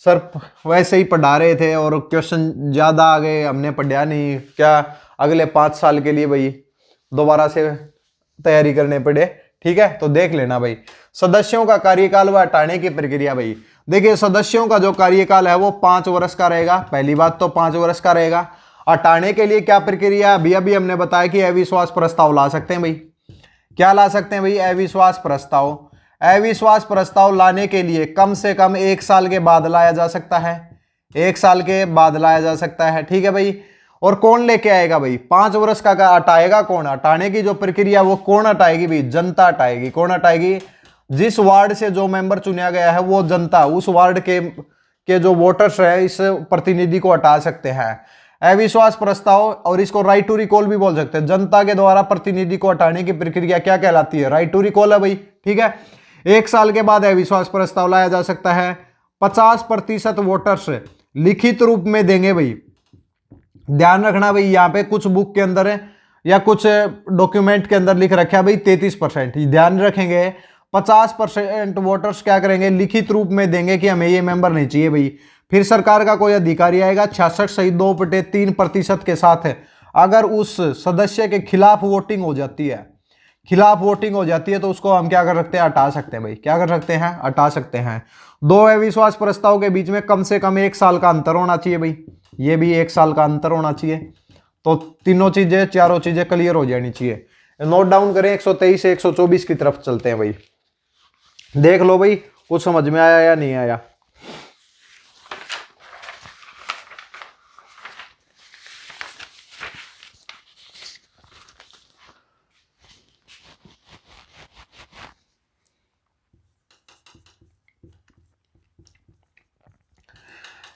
सर वैसे ही पढ़ा रहे थे और क्वेश्चन ज्यादा आ गए, हमने पढ़ा नहीं, क्या अगले 5 साल के लिए भाई दोबारा से तैयारी करने पड़े, ठीक है। तो देख लेना भाई, सदस्यों का कार्यकाल व हटाने की प्रक्रिया भाई। देखिए सदस्यों का जो कार्यकाल है वो 5 वर्ष का रहेगा। पहली बात तो 5 वर्ष का रहेगा। हटाने के लिए क्या प्रक्रिया, अभी हमने बताया कि अविश्वास प्रस्ताव ला सकते हैं भाई। क्या ला सकते हैं भाई, अविश्वास प्रस्ताव। अविश्वास प्रस्ताव लाने के लिए कम से कम 1 साल के बाद लाया जा सकता है, 1 साल के बाद लाया जा सकता है, ठीक है भाई। और कौन लेके आएगा भाई? 5 वर्ष का हटाएगा कौन? हटाने की जो प्रक्रिया वो कौन हटाएगी भाई? जनता हटाएगी। कौन हटाएगी? जिस वार्ड से जो मेंबर चुना गया है वो जनता, उस वार्ड के जो वोटर्स है इस प्रतिनिधि को हटा सकते हैं। अविश्वास प्रस्ताव, और इसको राइट टू रिकॉल भी बोल सकते हैं। जनता के द्वारा प्रतिनिधि को हटाने की प्रक्रिया क्या कहलाती है? राइट टू रिकॉल है भाई। ठीक है, 1 साल के बाद अविश्वास प्रस्ताव लाया जा सकता है। 50% वोटर्स लिखित रूप में देंगे भाई। ध्यान रखना भाई, यहाँ पे कुछ बुक के अंदर या कुछ डॉक्यूमेंट के अंदर लिख रखा है भाई 33%। ध्यान रखेंगे 50% वोटर्स क्या करेंगे? लिखित रूप में देंगे कि हमें ये मेंबर नहीं चाहिए भाई। फिर सरकार का कोई अधिकारी आएगा 66.2% के साथ है। अगर उस सदस्य के खिलाफ वोटिंग हो जाती है, तो उसको हम क्या कर सकते हैं? हटा सकते हैं भाई। क्या कर सकते हैं? हटा सकते हैं। 2 अविश्वास प्रस्ताव के बीच में कम से कम 1 साल का अंतर होना चाहिए भाई। ये भी 1 साल का अंतर होना चाहिए। तो चारों चीजें क्लियर हो जानी चाहिए। नोट डाउन करें। 123 से 124 की तरफ चलते हैं भाई। देख लो भाई, कुछ समझ में आया या नहीं आया?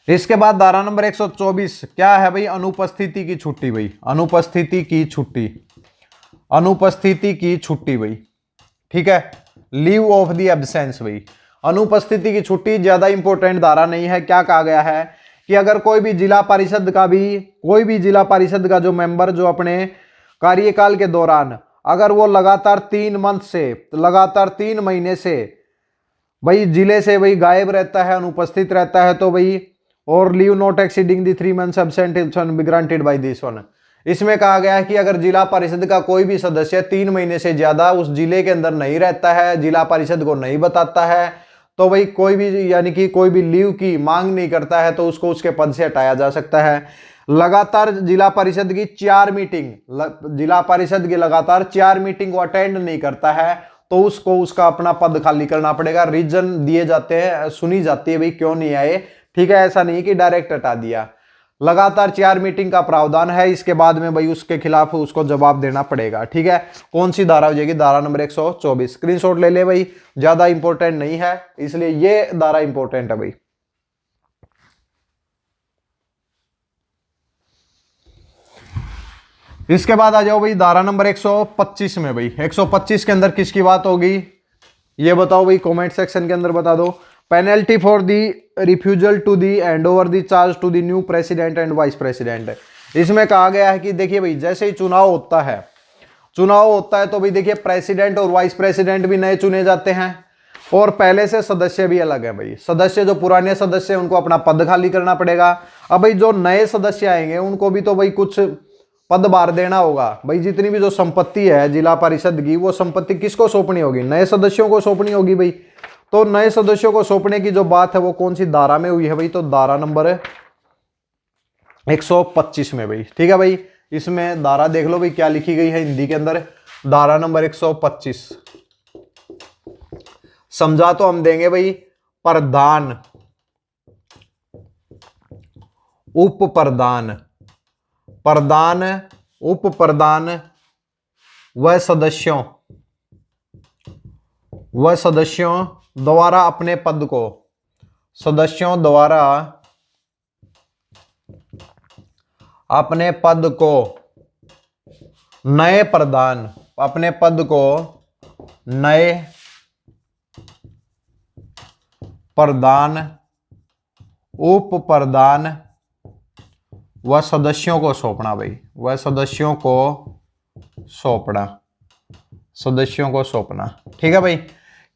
इसके बाद धारा नंबर 124 क्या है भाई? अनुपस्थिति की छुट्टी भाई। अनुपस्थिति की छुट्टी भाई। ठीक है, लीव ऑफ द एब्सेंस भाई। अनुपस्थिति की छुट्टी ज्यादा इंपॉर्टेंट धारा नहीं है। क्या कहा गया है कि अगर कोई भी जिला परिषद का जो मेंबर जो अपने कार्यकाल के दौरान अगर वो लगातार 3 महीने से भाई जिले से भाई गायब रहता है, अनुपस्थित रहता है, तो भाई और leave not exceeding the 3 months absentation be granted by this one. इसमें कहा गया है कि अगर जिला परिषद का कोई भी सदस्य 3 महीने से ज्यादा उस जिले के अंदर नहीं रहता है, जिला परिषद को नहीं बताता है, तो भाई कोई भी यानी कि कोई भी लीव की मांग नहीं करता है, तो उसको उसके पद से हटाया जा सकता है। लगातार जिला परिषद की 4 मीटिंग वो अटेंड नहीं करता है, तो उसको उसका अपना पद खाली करना पड़ेगा। रीजन दिए जाते हैं, सुनी जाती है भाई क्यों नहीं आए। ठीक है, ऐसा नहीं कि डायरेक्ट हटा दिया। लगातार 4 मीटिंग का प्रावधान है। इसके बाद में भाई उसके खिलाफ उसको जवाब देना पड़ेगा। ठीक है, कौन सी धारा हो जाएगी? धारा नंबर 124। स्क्रीनशॉट ले ले भाई, ज्यादा इंपॉर्टेंट नहीं है, इसलिए ये धारा इंपॉर्टेंट है भाई। इसके बाद आ जाओ भाई धारा नंबर 125 में भाई। 125 के अंदर किसकी बात होगी ये बताओ भाई, कमेंट सेक्शन के अंदर बता दो। Penalty for the refusal to the and over the charge to the new president and vice president. इसमें कहा गया है कि देखिए भाई, जैसे ही चुनाव होता है तो भाई देखिए प्रेसिडेंट और वाइस प्रेसिडेंट भी नए चुने जाते हैं, और पहले से सदस्य भी अलग है भाई। सदस्य जो पुराने सदस्य उनको अपना पद खाली करना पड़ेगा। अब भाई जो नए सदस्य आएंगे उनको भी तो भाई कुछ पदभार देना होगा भाई। जितनी भी जो संपत्ति है जिला परिषद की, वो संपत्ति किसको सौंपनी होगी? नए सदस्यों को सौंपनी होगी भाई। तो नए सदस्यों को सौंपने की जो बात है वो कौन सी धारा में हुई है भाई? तो धारा नंबर 125 में भाई। ठीक है भाई, इसमें धारा देख लो भाई क्या लिखी गई है हिंदी के अंदर। धारा नंबर 125 समझा तो हम देंगे भाई, प्रधान, उप प्रधान, प्रधान, उप प्रधान व सदस्यों द्वारा अपने पद को, सदस्यों द्वारा अपने पद को नए प्रधान, अपने पद को नए प्रधान, उप प्रधान व सदस्यों को सौंपना भाई। वह सदस्यों को सौंपना। ठीक है भाई,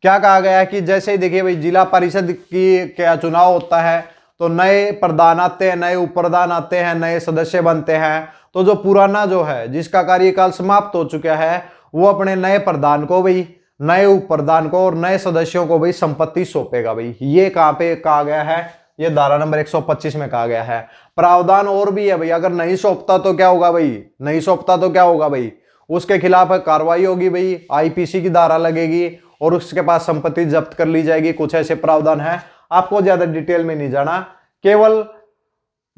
क्या कहा गया है कि जैसे ही देखिए भाई जिला परिषद की क्या चुनाव होता है तो नए प्रधान आते हैं, नए उप प्रधान आते हैं, नए सदस्य बनते हैं। तो जो पुराना जो है जिसका कार्यकाल समाप्त हो चुका है वो अपने नए प्रधान को भाई, नए उप प्रधान को और नए सदस्यों को भाई संपत्ति सौंपेगा भाई। ये कहां पे कहा गया है? ये धारा नंबर 125 में कहा गया है। प्रावधान और भी है भाई, अगर नहीं सौंपता तो क्या होगा भाई? उसके खिलाफ कार्रवाई होगी भाई, आईपीसी की धारा लगेगी और उसके पास संपत्ति जब्त कर ली जाएगी। कुछ ऐसे प्रावधान है, आपको ज्यादा डिटेल में नहीं जाना, केवल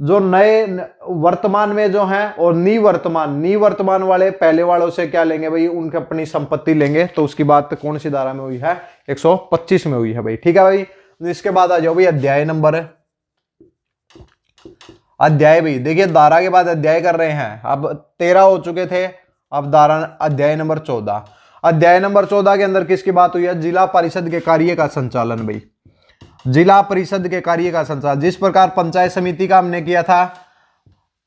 जो नए वर्तमान में जो हैं और निवर्तमान वाले पहले वालों से क्या लेंगे भाई, उनकी अपनी संपत्ति लेंगे। तो उसकी बात कौन सी धारा में हुई है, 125 में हुई है भाई। ठीक है भाई। इसके बाद आ जाओ भाई अध्याय नंबर, अध्याय भाई देखिए धारा के बाद अध्याय कर रहे हैं। अब 13 हो चुके थे, अब धारा अध्याय नंबर 14। अध्याय नंबर 14 के अंदर किसकी बात हुई है, जिला परिषद के कार्य का संचालन भाई। जिला परिषद के कार्य का संचालन, जिस प्रकार पंचायत समिति का हमने किया था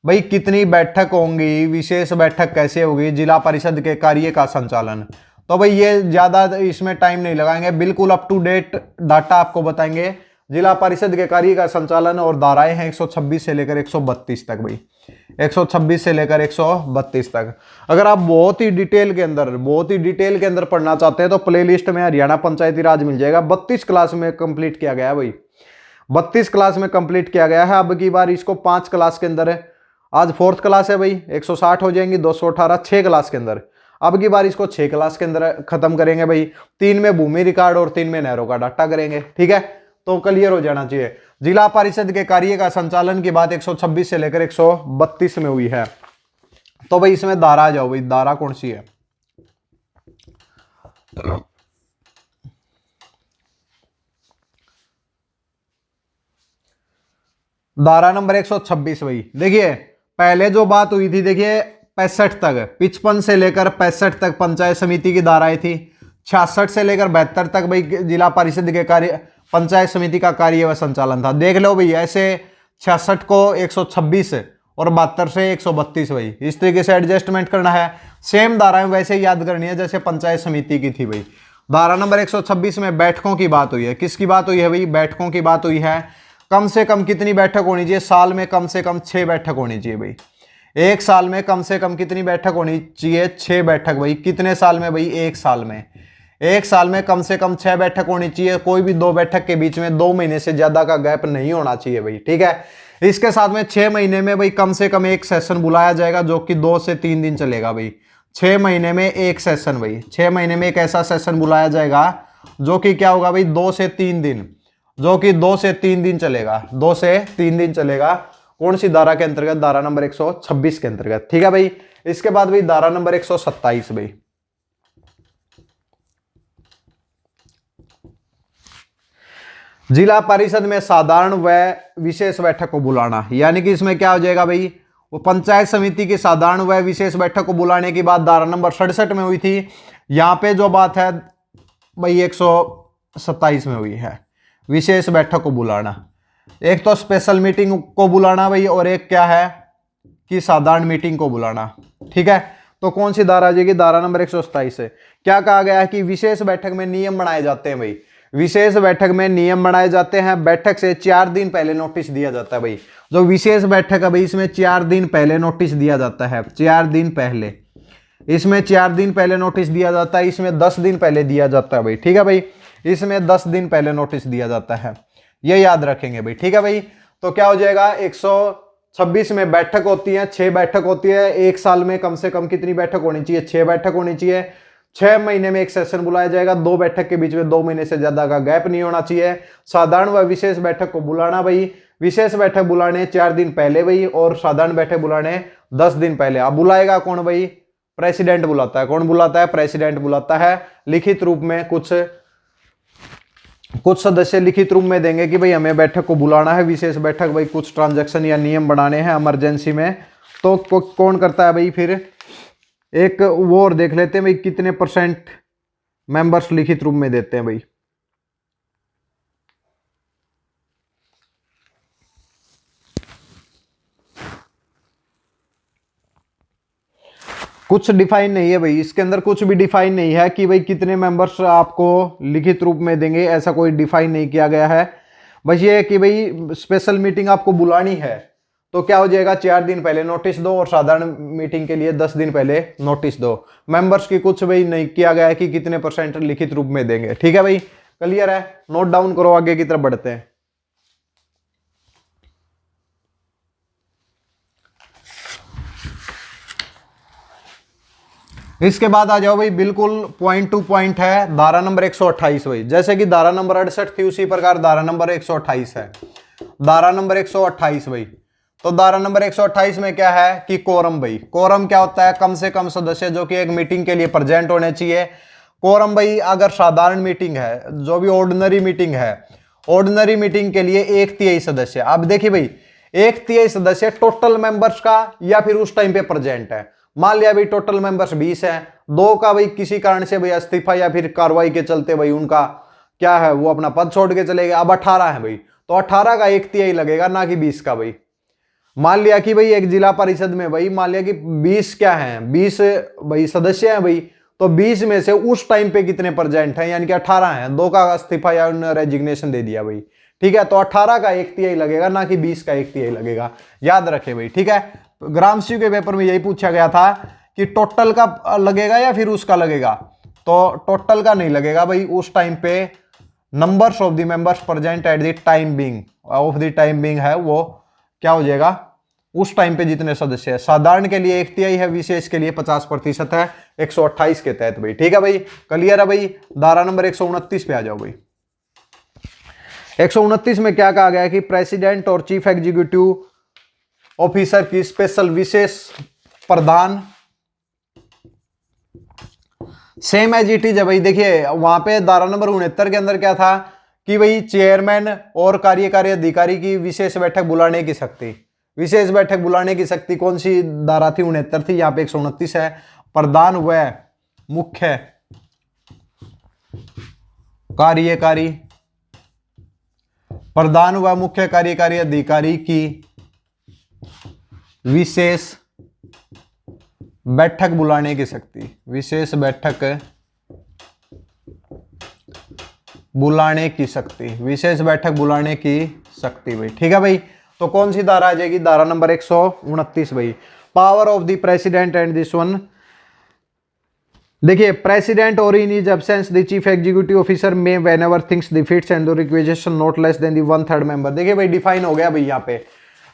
भाई, कितनी बैठक होंगी, विशेष बैठक कैसे होगी, जिला परिषद के कार्य का संचालन। तो भाई ये ज्यादा इसमें टाइम नहीं लगाएंगे, बिल्कुल अप टू डेट डाटा आपको बताएंगे। जिला परिषद के कार्य का संचालन और धाराएं हैं 126 से लेकर 132 तक भाई, 126 से लेकर 132 तक। अगर आप बहुत ही डिटेल के अंदर पढ़ना चाहते हैं तो प्लेलिस्ट में हरियाणा पंचायती राज मिल जाएगा। 32 क्लास में कंप्लीट किया गया है भाई, 32 क्लास में कंप्लीट किया गया है। अब की बार इसको 5 क्लास के अंदर है, आज 4th क्लास है भाई, 160 हो जाएंगी, 218 6 क्लास के अंदर। अब की बार इसको 6 क्लास के अंदर खत्म करेंगे भाई। 3 में भूमि रिकॉर्ड और 3 में नहरों का डाटा करेंगे। ठीक है, तो क्लियर हो जाना चाहिए। जिला परिषद के कार्य का संचालन की बात 126 से लेकर 132 में हुई है। तो भाई इसमें धारा आ जाओ भाई, धारा कौन सी है, धारा नंबर 126 भाई। देखिए पहले जो बात हुई थी, देखिए 65 तक, 55 से लेकर 65 तक पंचायत समिति की धाराएं थी। 66 से लेकर 72 तक भाई जिला परिषद के कार्य, पंचायत समिति का कार्य व संचालन था। देख लो भाई, ऐसे 66 को 126 और 72 से 132 भाई, इस तरीके से एडजस्टमेंट करना है। सेम धाराएं वैसे याद करनी है जैसे पंचायत समिति की थी भाई। धारा नंबर 126 में बैठकों की बात हुई है। किसकी बात हुई है भाई, बैठकों की बात हुई है। कम से कम कितनी बैठक होनी चाहिए, साल में कम से कम 6 बैठक होनी चाहिए भाई। एक साल में कम से कम कितनी बैठक होनी चाहिए, 6 बैठक भाई। कितने साल में भाई, एक साल में। एक साल में कम से कम 6 बैठक होनी चाहिए। कोई भी 2 बैठक के बीच में 2 महीने से ज्यादा का गैप नहीं होना चाहिए भाई। ठीक है, इसके साथ में 6 महीने में भाई कम से कम एक सेशन बुलाया जाएगा जो कि 2 से 3 दिन चलेगा भाई। 6 महीने में एक सेशन भाई, 6 महीने में एक ऐसा सेशन बुलाया जाएगा जो कि क्या होगा भाई, 2 से 3 दिन, जो कि 2 से 3 दिन चलेगा, 2 से 3 दिन चलेगा। कौन सी धारा के अंतर्गत, धारा नंबर 126 के अंतर्गत। ठीक है भाई। इसके बाद भाई धारा नंबर 127 भाई, जिला परिषद में साधारण व विशेष बैठक को बुलाना। यानी कि इसमें क्या हो जाएगा भाई, वो पंचायत समिति की साधारण व विशेष बैठक को बुलाने की बात धारा नंबर 67 में हुई थी। यहां पे जो बात है भाई 127 में हुई है, विशेष बैठक को बुलाना। एक तो स्पेशल मीटिंग को बुलाना भाई, और एक क्या है कि साधारण मीटिंग को बुलाना। ठीक है, तो कौन सी धारा आ जाएगी, धारा नंबर 127 से क्या कहा गया है कि विशेष बैठक में नियम बनाए जाते हैं भाई। विशेष बैठक में नियम बनाए जाते हैं। बैठक से 4 दिन पहले नोटिस दिया जाता है भाई। जो विशेष बैठक है भाई, इसमें 4 दिन पहले नोटिस दिया जाता है। 4 दिन पहले, इसमें 4 दिन पहले नोटिस दिया जाता है। इसमें 10 दिन पहले दिया जाता है भाई। ठीक है भाई, इसमें 10 दिन पहले नोटिस दिया जाता है, ये याद रखेंगे भाई। ठीक है भाई, तो क्या हो जाएगा, 126 में बैठक होती है, 6 बैठक होती है। एक साल में कम से कम कितनी बैठक होनी चाहिए, 6 बैठक होनी चाहिए। 6 महीने में एक सेशन बुलाया जाएगा। 2 बैठक के बीच में 2 महीने से ज्यादा का गैप नहीं होना चाहिए। साधारण व विशेष बैठक को बुलाना भाई, विशेष बैठक बुलाने 4 दिन पहले भाई, और साधारण बैठक बुलाने 10 दिन पहले। अब बुलाएगा कौन भाई, प्रेसिडेंट बुलाता है। कौन बुलाता है, प्रेसिडेंट बुलाता है। लिखित रूप में कुछ सदस्य लिखित रूप में देंगे कि भाई हमें बैठक को बुलाना है, विशेष बैठक भाई, कुछ ट्रांजैक्शन या नियम बनाने हैं इमरजेंसी में। तो कौन करता है भाई, फिर एक वो और देख लेते हैं भाई, कितने % मेंबर्स लिखित रूप में देते हैं भाई। कुछ डिफाइन नहीं है भाई, इसके अंदर कुछ भी डिफाइन नहीं है कि भाई कितने मेंबर्स आपको लिखित रूप में देंगे, ऐसा कोई डिफाइन नहीं किया गया है। बस ये है कि भाई स्पेशल मीटिंग आपको बुलानी है तो क्या हो जाएगा, 4 दिन पहले नोटिस दो, और साधारण मीटिंग के लिए 10 दिन पहले नोटिस दो। मेंबर्स की कुछ भाई नहीं किया गया है कि कितने % लिखित रूप में देंगे। ठीक है भाई, क्लियर है, नोट डाउन करो, आगे की तरफ बढ़ते हैं। इसके बाद आ जाओ भाई, बिल्कुल पॉइंट टू पॉइंट है, धारा नंबर 128 भाई। जैसे कि धारा नंबर 68 थी उसी प्रकार धारा नंबर 128 है। धारा नंबर 128 भाई, तो धारा नंबर 128 में क्या है कि कोरम भाई, कोरम क्या होता है, कम से कम सदस्य जो कि एक मीटिंग के लिए प्रेजेंट होने चाहिए। कोरम भाई अगर साधारण मीटिंग है, जो भी ऑर्डिनरी मीटिंग है, ऑर्डिनरी मीटिंग के लिए 1/3 सदस्य। अब देखिए भाई 1/3 सदस्य टोटल मेंबर्स का या फिर उस टाइम पे प्रेजेंट है। मान लिया भाई टोटल मेंबर्स 20 है, 2 का भाई किसी कारण से भाई इस्तीफा या फिर कार्रवाई के चलते भाई उनका क्या है वो अपना पद छोड़ के चले गए, अब 18 है भाई, तो 18 का 1/3 लगेगा ना कि 20 का भाई। मान लिया कि भाई एक जिला परिषद में भाई मान लिया कि 20 क्या है, 20 भाई सदस्य हैं भाई, तो 20 में से उस टाइम पे कितने प्रेजेंट हैं, यानी कि 18 हैं, 2 का इस्तीफा या रेजिग्नेशन दे दिया भाई, ठीक है, तो 18 का 1/3 लगेगा ना कि 20 का 1/3 लगेगा, याद रखे भाई, ठीक है। ग्रामस्यू के पेपर में यही पूछा गया था कि टोटल का लगेगा या फिर उसका लगेगा, तो टोटल का नहीं लगेगा भाई, उस टाइम पे numbers of the members present at the time being of the time being है वो क्या हो जाएगा, उस टाइम पे जितने सदस्य है। साधारण के लिए 1/3 है, विशेष के लिए 50% है 128 के तहत भाई, ठीक है भाई, क्लियर है भाई। धारा नंबर 129 पे आ जाओ भाई। 129 में क्या कहा गया है कि प्रेसिडेंट और चीफ एग्जीक्यूटिव ऑफिसर की स्पेशल विशेष प्रधान, सेम एज इट इज है भाई। देखिए वहां पे धारा नंबर 69 के अंदर क्या था कि भाई चेयरमैन और कार्यकारी अधिकारी की विशेष बैठक बुलाने की शक्ति, विशेष बैठक बुलाने की शक्ति कौन सी धारा थी, 69 थी, यहाँ पे 129 है। प्रधान व मुख्य कार्यकारी, प्रधान व मुख्य कार्यकारी अधिकारी की विशेष बैठक बुलाने की शक्ति, विशेष बैठक बुलाने की शक्ति, विशेष बैठक बुलाने की शक्ति भाई, ठीक है भाई। तो कौन सी धारा आ जाएगी, धारा नंबर 129 भाई। Power of the president and this one, देखिए प्रेसिडेंट और in is absence the chief executive officer में whenever things defeats and the requisition not less than the 1/3 member. देखिए भाई डिफाइन हो गया भाई, यहाँ पे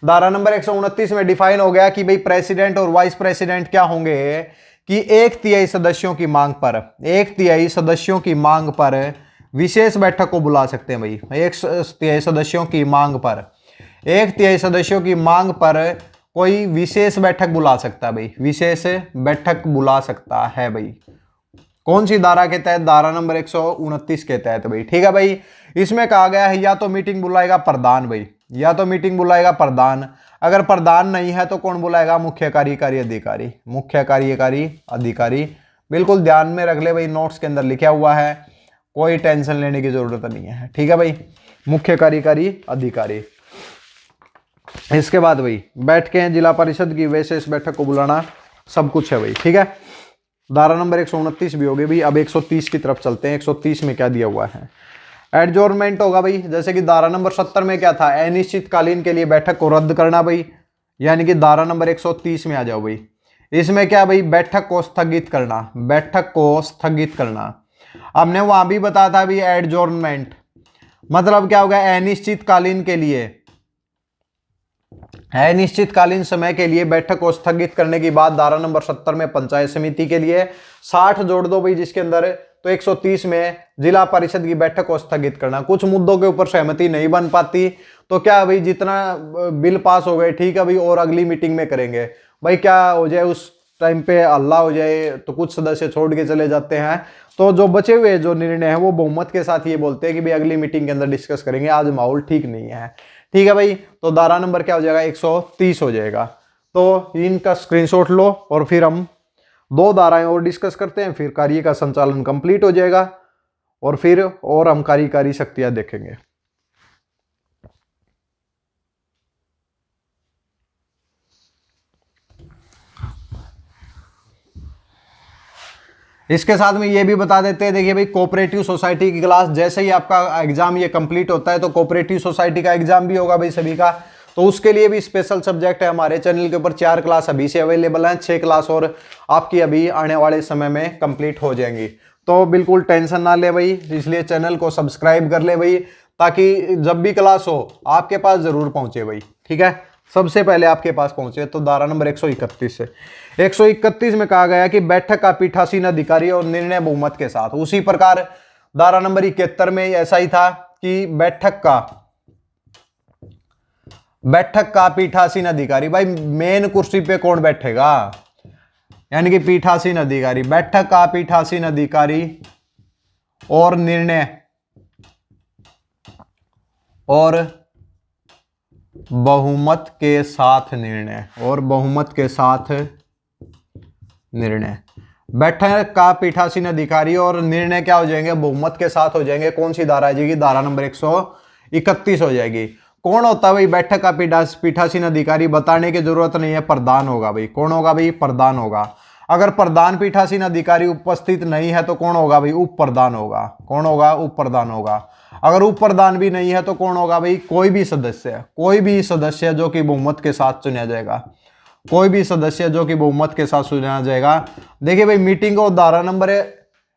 धारा नंबर 129 में डिफाइन हो गया कि भाई प्रेसिडेंट और वाइस प्रेसिडेंट क्या होंगे कि 1/3 सदस्यों की मांग पर, 1/3 सदस्यों की मांग पर विशेष बैठक को बुला सकते हैं भाई। 1/3 सदस्यों की मांग पर, 1/3 सदस्यों की मांग पर कोई विशेष बैठक बुला सकता है भाई, विशेष बैठक बुला सकता है भाई। कौन सी धारा के तहत, धारा नंबर 129 के तहत भाई, ठीक है भाई। इसमें कहा गया है या तो मीटिंग बुलाएगा प्रधान भाई, या तो मीटिंग बुलाएगा प्रधान, अगर प्रधान नहीं है तो कौन बुलाएगा, मुख्य कार्यकारी अधिकारी, मुख्य कार्यकारी अधिकारी। बिल्कुल ध्यान में रख ले भाई, नोट्स के अंदर लिखा हुआ है, कोई टेंशन लेने की जरूरत नहीं है, ठीक है भाई, मुख्य कार्यकारी अधिकारी। इसके बाद भाई बैठ के जिला परिषद की विशेष बैठक को बुलाना सब कुछ है भाई, ठीक है। धारा नंबर 129 भी हो गई भाई। अब 130 की तरफ चलते हैं। 130 में क्या दिया हुआ है, एडजोर्नमेंट होगा भाई, जैसे कि धारा नंबर 70 में क्या था, अनिश्चितकालीन के लिए बैठक को रद्द करना भाई, यानी कि धारा नंबर 130 में आ जाओ भाई। इसमें क्या भाई, बैठक को स्थगित करना, बैठक को स्थगित करना। हमने वहां भी बताया था भाई एडजोर्नमेंट मतलब क्या होगा, अनिश्चितकालीन के लिए, अनिश्चितकालीन समय के लिए बैठक को स्थगित करने की बात धारा नंबर 70 में पंचायत समिति के लिए 60 जोड़ दो भाई जिसके अंदर, तो 130 में जिला परिषद की बैठक को स्थगित करना। कुछ मुद्दों के ऊपर सहमति नहीं बन पाती तो क्या भाई, जितना बिल पास हो गए ठीक है भाई, और अगली मीटिंग में करेंगे भाई, क्या हो जाए उस टाइम पे हल्ला हो जाए तो कुछ सदस्य छोड़ के चले जाते हैं, तो जो बचे हुए जो निर्णय है वो बहुमत के साथ ये बोलते हैं कि भाई अगली मीटिंग के अंदर डिस्कस करेंगे, आज माहौल ठीक नहीं है, ठीक है भाई। तो धारा नंबर क्या हो जाएगा, 130 हो जाएगा। तो इनका स्क्रीनशॉट लो और फिर हम 2 धाराएं और डिस्कस करते हैं, फिर कार्य का संचालन कंप्लीट हो जाएगा और फिर और हम कार्यकारी शक्तियां देखेंगे। इसके साथ में ये भी बता देते हैं, देखिए भाई कोऑपरेटिव सोसाइटी की क्लास जैसे ही आपका एग्जाम ये कंप्लीट होता है तो कोऑपरेटिव सोसाइटी का एग्जाम भी होगा भाई सभी का, तो उसके लिए भी स्पेशल सब्जेक्ट है हमारे चैनल के ऊपर। 4 क्लास अभी से अवेलेबल हैं, 6 क्लास और आपकी अभी आने वाले समय में कंप्लीट हो जाएंगी। तो बिल्कुल टेंशन ना ले भाई, इसलिए चैनल को सब्सक्राइब कर ले भाई, ताकि जब भी क्लास हो आपके पास जरूर पहुंचे भाई, ठीक है, सबसे पहले आपके पास पहुंचे। तो धारा नंबर 131 से 131 में कहा गया कि बैठक का पीठासीन अधिकारी और निर्णय बहुमत के साथ। उसी प्रकार धारा नंबर 71 में ऐसा ही था कि बैठक का बैठक का पीठासीन अधिकारी, भाई मेन कुर्सी पे कौन बैठेगा, यानी कि पीठासीन अधिकारी। बैठक का पीठासीन अधिकारी और निर्णय और बहुमत के साथ निर्णय, और बहुमत के साथ निर्णय। बैठक का पीठासीन अधिकारी और निर्णय क्या हो जाएंगे, बहुमत के साथ हो जाएंगे। कौन सी धारा आ जाएगी, धारा नंबर 131 हो जाएगी। कौन होता है भाई बैठक का पीठासीन अधिकारी, बताने की जरूरत नहीं है, प्रधान होगा भाई। कौन होगा भाई, प्रधान होगा। अगर प्रधान पीठासीन अधिकारी उपस्थित नहीं है तो कौन होगा भाई, उप प्रधान होगा। कौन होगा, उप प्रधान होगा। अगर उप प्रधान भी नहीं है तो कौन होगा भाई, कोई भी सदस्य, कोई भी सदस्य जो कि बहुमत के साथ चुना जाएगा, कोई भी सदस्य जो कि बहुमत के साथ चुना जाएगा। देखिए भाई मीटिंग को धारा नंबर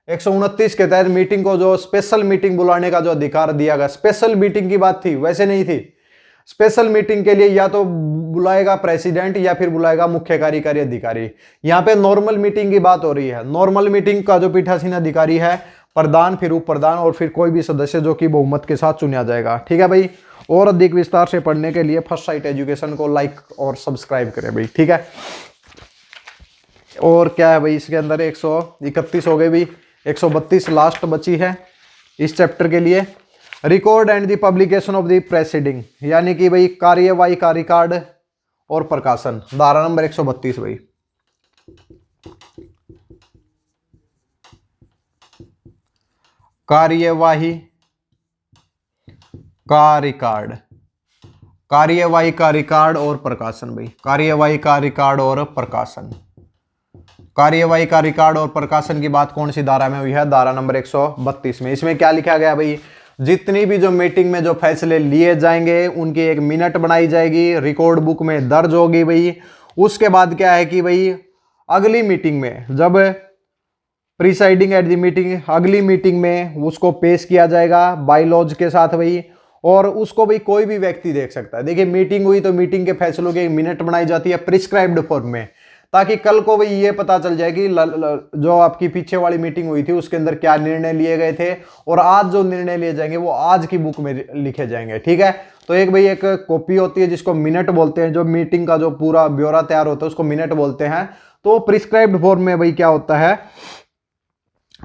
129 के तहत मीटिंग को जो स्पेशल मीटिंग बुलाने का जो अधिकार दिया गया, स्पेशल मीटिंग की बात थी, वैसे नहीं थी। स्पेशल मीटिंग के लिए या तो बुलाएगा प्रेसिडेंट या फिर बुलाएगा मुख्य कार्यकारी अधिकारी। यहाँ पे नॉर्मल मीटिंग की बात हो रही है। नॉर्मल मीटिंग का जो पीठासीन अधिकारी है प्रधान, फिर उप प्रधान और फिर कोई भी सदस्य जो कि बहुमत के साथ चुना जाएगा। ठीक है भाई। और अधिक विस्तार से पढ़ने के लिए फर्स्ट साइट एजुकेशन को लाइक और सब्सक्राइब करें भाई। ठीक है। और क्या है भाई इसके अंदर 131 हो गए भाई, 132 लास्ट बची है इस चैप्टर के लिए। Record and the publication of the presiding, यानी कि भाई कार्यवाही का रिकॉर्ड और प्रकाशन, धारा नंबर 132 भाई। कार्यवाही का रिकॉर्ड, कार्यवाही का रिकॉर्ड और प्रकाशन भाई। कार्यवाही का रिकॉर्ड और प्रकाशन, कार्यवाही का रिकॉर्ड और प्रकाशन की बात कौन सी धारा में हुई है, धारा नंबर 132 में। इसमें क्या लिखा गया भाई, जितनी भी जो मीटिंग में जो फैसले लिए जाएंगे उनकी एक मिनट बनाई जाएगी, रिकॉर्ड बुक में दर्ज होगी भाई। उसके बाद क्या है कि भाई अगली मीटिंग में, जब प्रीसाइडिंग एट द मीटिंग, अगली मीटिंग में उसको पेश किया जाएगा बाइलॉज के साथ भाई। और उसको भाई कोई भी व्यक्ति देख सकता है। देखिए मीटिंग हुई तो मीटिंग के फैसलों की एक मिनट बनाई जाती है प्रिस्क्राइब्ड फॉर्म में, ताकि कल को भाई ये पता चल जाए कि जो आपकी पीछे वाली मीटिंग हुई थी उसके अंदर क्या निर्णय लिए गए थे, और आज जो निर्णय लिए जाएंगे वो आज की बुक में लिखे जाएंगे। ठीक है। तो एक भाई एक कॉपी होती है जिसको मिनट बोलते हैं, जो मीटिंग का जो पूरा ब्यौरा तैयार होता है उसको मिनट बोलते हैं। तो प्रिस्क्राइब्ड फॉर्म में भाई क्या होता है,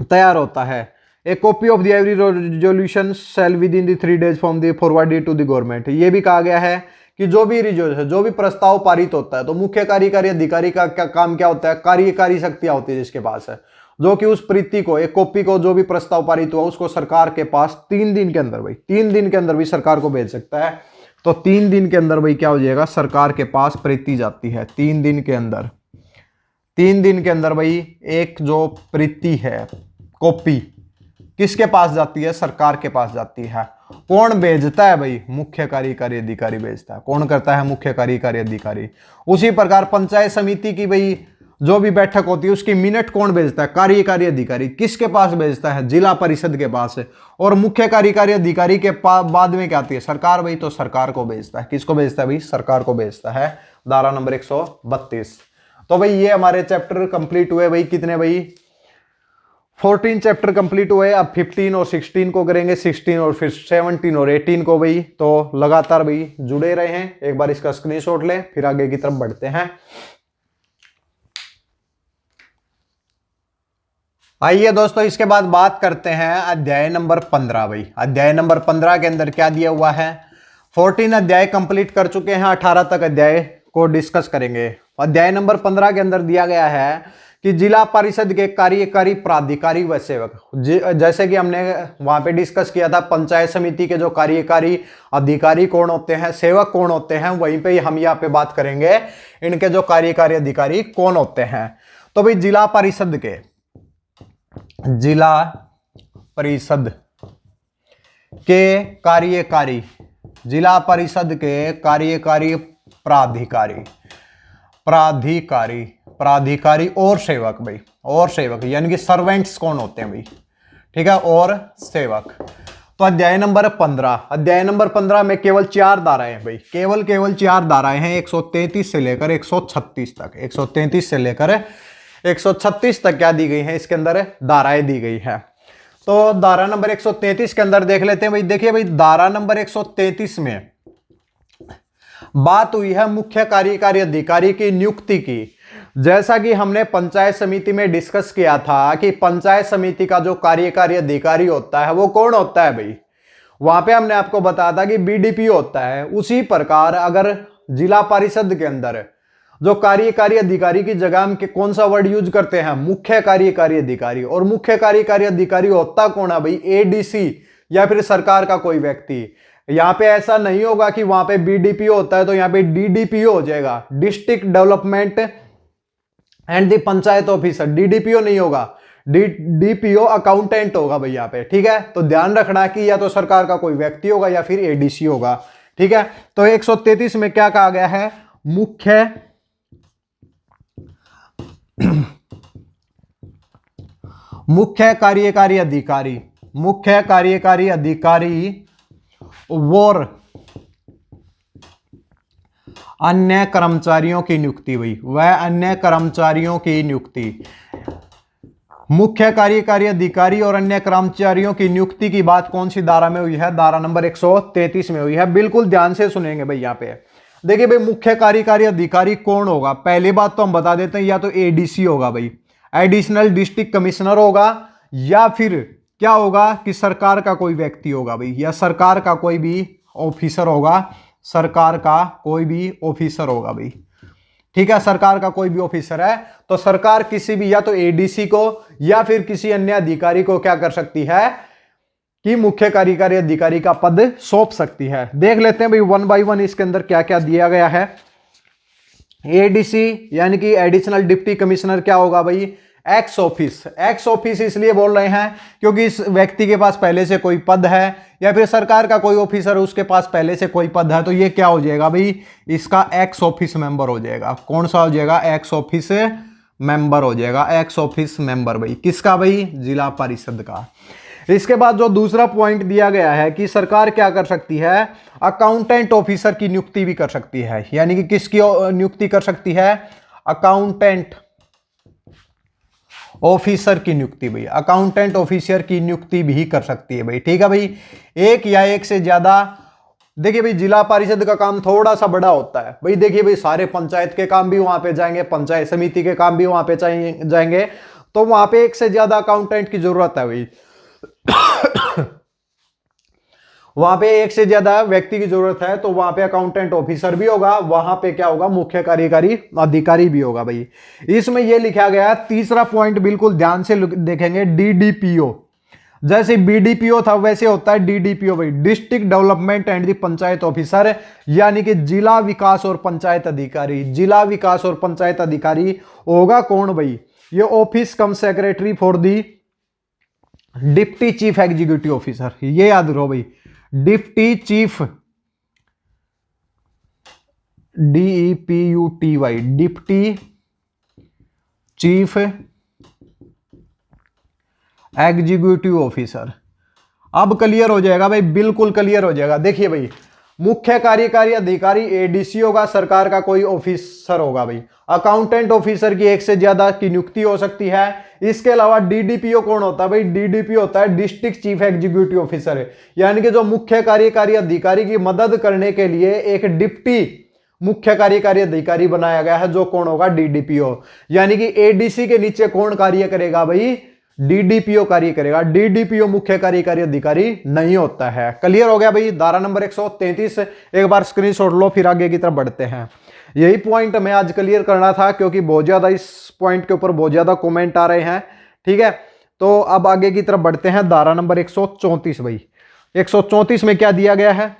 तैयार होता है। A copy of the every resolution shall within the 3 days from the forwarded to the government. ये भी कहा गया है कि जो भी रिजोल्यूशन, जो भी प्रस्ताव पारित होता है, तो मुख्य कार्यकारी अधिकारी का क्या काम क्या होता है, कार्यकारी शक्तियां होती है जिसके पास है, जो कि उस प्रीति को, एक कॉपी को, जो भी प्रस्ताव पारित हुआ उसको सरकार के पास 3 दिन के अंदर भाई, 3 दिन के अंदर भी सरकार को भेज सकता है। तो 3 दिन के अंदर भाई क्या हो जाएगा, सरकार के पास प्रीति जाती है 3 दिन के अंदर। 3 दिन के अंदर भाई एक जो प्रीति है, कॉपी किसके पास जाती है, सरकार के पास जाती है। कौन भेजता है भाई, मुख्य कार्यकारी अधिकारी भेजता है। कौन करता है, मुख्य कार्यकारी अधिकारी। उसी प्रकार पंचायत समिति की भाई जो भी बैठक होती है उसकी मिनट कौन भेजता है, कार्यकारी अधिकारी। किसके पास भेजता है, जिला परिषद के पास है। और मुख्य कार्यकारी अधिकारी के बाद में क्या आती है, सरकार भाई। तो सरकार को भेजता है। किसको भेजता है भाई, सरकार को भेजता है, धारा नंबर 132। तो भाई ये हमारे चैप्टर कंप्लीट हुए भाई, कितने भाई, 14 चैप्टर कंप्लीट हुए। अब 15 और 16 को करेंगे, 16 और फिर 17 और 18 को भाई। तो लगातार भाई जुड़े रहे हैं। एक बार इसका स्क्रीनशॉट लें, फिर आगे की तरफ बढ़ते हैं। आइए दोस्तों इसके बाद बात करते हैं अध्याय नंबर 15 भाई। अध्याय नंबर 15 के अंदर क्या दिया हुआ है, 14 अध्याय कंप्लीट कर चुके हैं, 18 तक अध्याय को डिस्कस करेंगे। अध्याय नंबर 15 के अंदर दिया गया है कि जिला परिषद के कार्यकारी प्राधिकारी व सेवक, जैसे कि हमने वहां पे डिस्कस किया था, पंचायत समिति के जो कार्यकारी अधिकारी कौन होते हैं, सेवक कौन होते हैं, वहीं पे हम यहाँ पे बात करेंगे इनके जो कार्यकारी अधिकारी कौन होते हैं। तो भाई जिला परिषद के, जिला परिषद के कार्यकारी, जिला परिषद के कार्यकारी प्राधिकारी, प्राधिकारी, प्राधिकारी और सेवक भाई, और सेवक यानी कि सर्वेंट्स कौन होते हैं भाई। ठीक है, और सेवक। तो अध्याय नंबर 15, अध्याय नंबर 15 में केवल 4 धाराएं हैं भाई, केवल 4 धाराएं हैं, 133 से लेकर 136 तक, 133 से लेकर 136 तक क्या दी गई है, इसके अंदर धाराएं दी गई है। तो धारा नंबर 133 के अंदर देख लेते हैं भाई। देखिए भाई धारा नंबर 133 में बात हुई है मुख्य कार्यकारी अधिकारी की नियुक्ति की। जैसा कि हमने पंचायत समिति में डिस्कस किया था कि पंचायत समिति का जो कार्यकारी अधिकारी होता है वो कौन होता है भाई, वहां पे हमने आपको बताया था कि बीडीपीओ होता है। उसी प्रकार अगर जिला परिषद के अंदर जो कार्यकारी अधिकारी की जगह हम कौन सा वर्ड यूज करते हैं, मुख्य कार्यकारी अधिकारी। और मुख्य कार्यकारी अधिकारी होता कौन है भाई, एडीसी या फिर सरकार का कोई व्यक्ति। यहां पे ऐसा नहीं होगा कि वहां पे बीडीपीओ होता है तो यहां पे डीडीपीओ हो जाएगा, district development and the panchayat officer. DDPO नहीं होगा, डीपीओ अकाउंटेंट होगा भाई यहाँ पे, ठीक है। तो ध्यान रखना कि या तो सरकार का कोई व्यक्ति होगा या फिर एडीसी होगा, ठीक है। तो 133 में क्या कहा गया है, मुख्य कार्यकारी अधिकारी, मुख्य कार्यकारी अधिकारी और अन्य कर्मचारियों की नियुक्ति हुई, वह अन्य कर्मचारियों की नियुक्ति। मुख्य कार्यकारी अधिकारी और अन्य कर्मचारियों की नियुक्ति की बात कौन सी धारा में हुई है, धारा नंबर 133 में हुई है। बिल्कुल ध्यान से सुनेंगे भाई। यहाँ पे देखिए भाई, मुख्य कार्यकारी अधिकारी कौन होगा, पहली बात तो हम बता देते हैं, या तो एडीसी होगा भाई, एडिशनल डिस्ट्रिक्ट कमिश्नर होगा, या फिर क्या होगा कि सरकार का कोई व्यक्ति होगा भाई, या सरकार का कोई भी ऑफिसर होगा, सरकार का कोई भी ऑफिसर होगा भाई, ठीक है। सरकार का कोई भी ऑफिसर है तो सरकार किसी भी या तो एडीसी को या फिर किसी अन्य अधिकारी को क्या कर सकती है कि मुख्य कार्यकारी अधिकारी का पद सौंप सकती है। देख लेते हैं भाई वन बाय वन इसके अंदर क्या क्या दिया गया है। एडीसी यानी कि एडिशनल डिप्टी कमिश्नर क्या होगा भाई, एक्स ऑफिस। एक्स ऑफिस इसलिए बोल रहे हैं क्योंकि इस व्यक्ति के पास पहले से कोई पद है, या फिर सरकार का कोई ऑफिसर है उसके पास पहले से कोई पद है, तो ये क्या हो जाएगा भाई, इसका एक्स ऑफिस मेंबर हो जाएगा। कौन सा हो जाएगा, एक्स ऑफिस मेंबर हो जाएगा, एक्स ऑफिस मेंबर भाई, किसका भाई, जिला परिषद का। इसके बाद जो दूसरा पॉइंट दिया गया है कि सरकार क्या कर सकती है, अकाउंटेंट ऑफिसर की नियुक्ति भी कर सकती है। यानी कि किसकी नियुक्ति कर सकती है, अकाउंटेंट ऑफिसर की नियुक्ति भाई, अकाउंटेंट ऑफिसर की नियुक्ति भी कर सकती है भाई, ठीक है भाई। एक या एक से ज्यादा, देखिए भाई जिला परिषद का काम थोड़ा सा बड़ा होता है भाई। देखिए भाई सारे पंचायत के काम भी वहां पे जाएंगे, पंचायत समिति के काम भी वहां पे जाएंगे, तो वहां पे एक से ज्यादा अकाउंटेंट की जरूरत है भाई। वहां पे एक से ज्यादा व्यक्ति की जरूरत है तो वहां पे अकाउंटेंट ऑफिसर भी होगा, वहां पे क्या होगा, मुख्य कार्यकारी अधिकारी भी होगा भाई। इसमें यह लिखा गया है, तीसरा पॉइंट बिल्कुल ध्यान से देखेंगे, डीडीपीओ। जैसे बीडीपीओ था वैसे होता है डीडीपीओ भाई, district development and the panchayat officer, यानी कि जिला विकास और पंचायत अधिकारी। जिला विकास और पंचायत अधिकारी होगा कौन भाई, ये office come secretary for the deputy chief executive officer. ये याद रहो भाई, deputy chief, DEPUTY, deputy chief executive officer. अब क्लियर हो जाएगा भाई, बिल्कुल क्लियर हो जाएगा। देखिए भाई, मुख्य कार्यकारी अधिकारी एडीसी होगा, सरकार का कोई ऑफिसर होगा भाई। अकाउंटेंट ऑफिसर की एक से ज्यादा की नियुक्ति हो सकती है। इसके अलावा डीडीपीओ कौन होता है भाई, डीडीपीओ होता है डिस्ट्रिक्ट चीफ एग्जीक्यूटिव ऑफिसर, यानी कि जो मुख्य कार्यकारी अधिकारी की मदद करने के लिए एक डिप्टी मुख्य कार्यकारी अधिकारी बनाया गया है, जो कौन होगा, डीडीपीओ। यानी कि एडीसी के नीचे कौन कार्य करेगा भाई, डीडीपीओ कार्य करेगा। डीडीपीओ मुख्य कार्यकारी अधिकारी नहीं होता है। क्लियर हो गया भाई, धारा नंबर 133 एक बार स्क्रीनशॉट लो, फिर आगे की तरफ बढ़ते हैं। यही पॉइंट मैं आज क्लियर करना था क्योंकि बहुत ज्यादा इस पॉइंट के ऊपर बहुत ज्यादा कमेंट आ रहे हैं, ठीक है। तो अब आगे की तरफ बढ़ते हैं, धारा नंबर 134 भाई। 134 में क्या दिया गया है,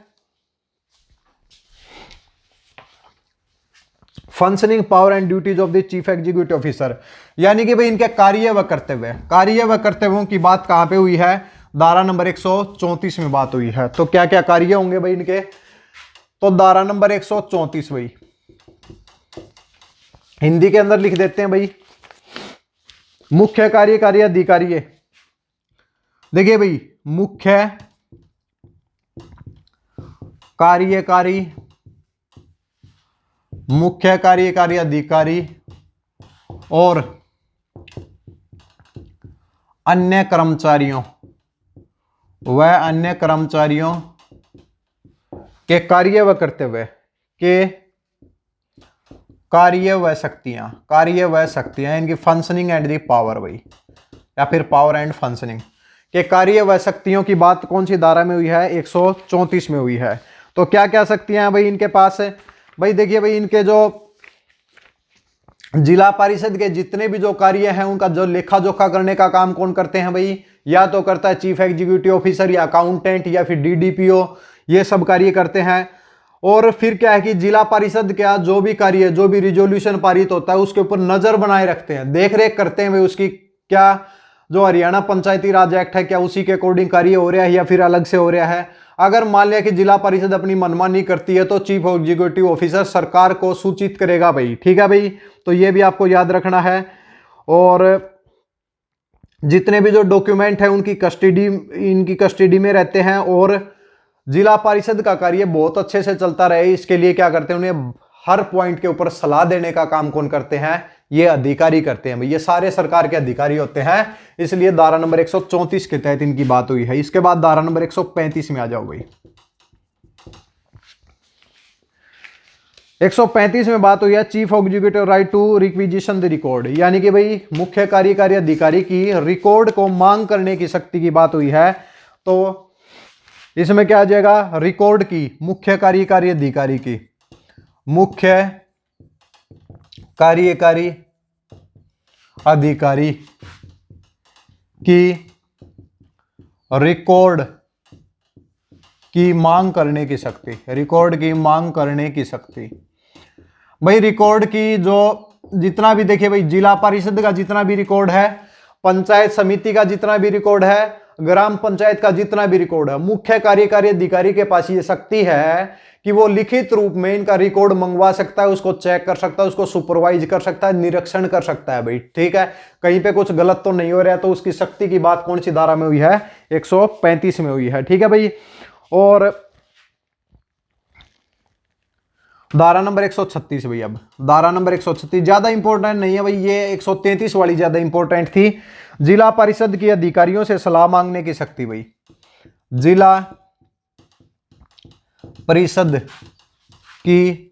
functioning power and duties of the chief executive officer, यानी कि भाई इनके कार्य व कर्तव्यों की बात कहां पे हुई है, धारा नंबर 134 में बात हुई है। तो क्या क्या कार्य होंगे भाई इनके, तो धारा नंबर 134 भाई हिंदी के अंदर लिख देते हैं भाई, मुख्य कार्यकारी अधिकारी। देखिए भाई, मुख्य कार्यकारी अधिकारी और अन्य कर्मचारियों के कार्य व कर्तव्य के कार्य व शक्तियां इनकी फंक्शनिंग एंड दी पावर भाई, या फिर पावर एंड फंक्शनिंग के कार्य व शक्तियों की बात कौन सी धारा में हुई है? 134 में हुई है। तो क्या क्या शक्तियां हैं भाई इनके पास है? भाई देखिए भाई, इनके जो जिला परिषद के जितने भी जो कार्य हैं उनका जो लेखा जोखा करने का काम कौन करते हैं भाई? या तो करता है चीफ एग्जीक्यूटिव ऑफिसर या अकाउंटेंट या फिर डीडीपीओ, ये सब कार्य करते हैं। और फिर क्या है कि जिला परिषद क्या जो भी कार्य, जो भी रिजोल्यूशन पारित होता है उसके ऊपर नजर बनाए रखते हैं, देख रेख करते हैं भाई उसकी, क्या जो हरियाणा पंचायती राज एक्ट है क्या उसी के अकॉर्डिंग कार्य हो रहा है या फिर अलग से हो रहा है। अगर मान लिया कि जिला परिषद अपनी मनमानी करती है तो चीफ एग्जीक्यूटिव ऑफिसर सरकार को सूचित करेगा भाई, ठीक है भाई। तो ये भी आपको याद रखना है। और जितने भी जो डॉक्यूमेंट है उनकी इनकी कस्टडी में रहते हैं। और जिला परिषद का कार्य बहुत अच्छे से चलता रहे इसके लिए क्या करते हैं, उन्हें हर पॉइंट के ऊपर सलाह देने का काम कौन करते हैं? ये अधिकारी करते हैं भाई, ये सारे सरकार के अधिकारी होते हैं। इसलिए धारा नंबर 134 के तहत इनकी बात हुई है। इसके बाद धारा नंबर 135 में आ जाओ भाई। 135 में बात हुई है chief executive right to requisition the record, यानी कि भाई मुख्य कार्यकारी अधिकारी की रिकॉर्ड को मांग करने की शक्ति की बात हुई है। तो इसमें क्या आ जाएगा? रिकॉर्ड की मुख्य कार्यकारी अधिकारी की, मुख्य कार्यकारी अधिकारी की रिकॉर्ड की मांग करने की शक्ति, रिकॉर्ड की मांग करने की शक्ति। भाई रिकॉर्ड की जो जितना भी देखिए भाई, जिला परिषद का जितना भी रिकॉर्ड है, पंचायत समिति का जितना भी रिकॉर्ड है, ग्राम पंचायत का जितना भी रिकॉर्ड है, मुख्य कार्यकारी अधिकारी के पास ये शक्ति है कि वो लिखित रूप में इनका रिकॉर्ड मंगवा सकता है, उसको चेक कर सकता है, उसको सुपरवाइज कर सकता है, निरीक्षण कर सकता है भाई, ठीक है। कहीं पे कुछ गलत तो नहीं हो रहा है, तो उसकी शक्ति की बात कौन सी धारा में हुई है? 135 में हुई है, ठीक है भाई। और धारा नंबर 136 भाई, अब धारा नंबर 136 ज्यादा इंपॉर्टेंट नहीं है भाई, ये 133 वाली ज्यादा इंपॉर्टेंट थी। जिला परिषद के अधिकारियों से सलाह मांगने की शक्ति भाई, जिला परिषद की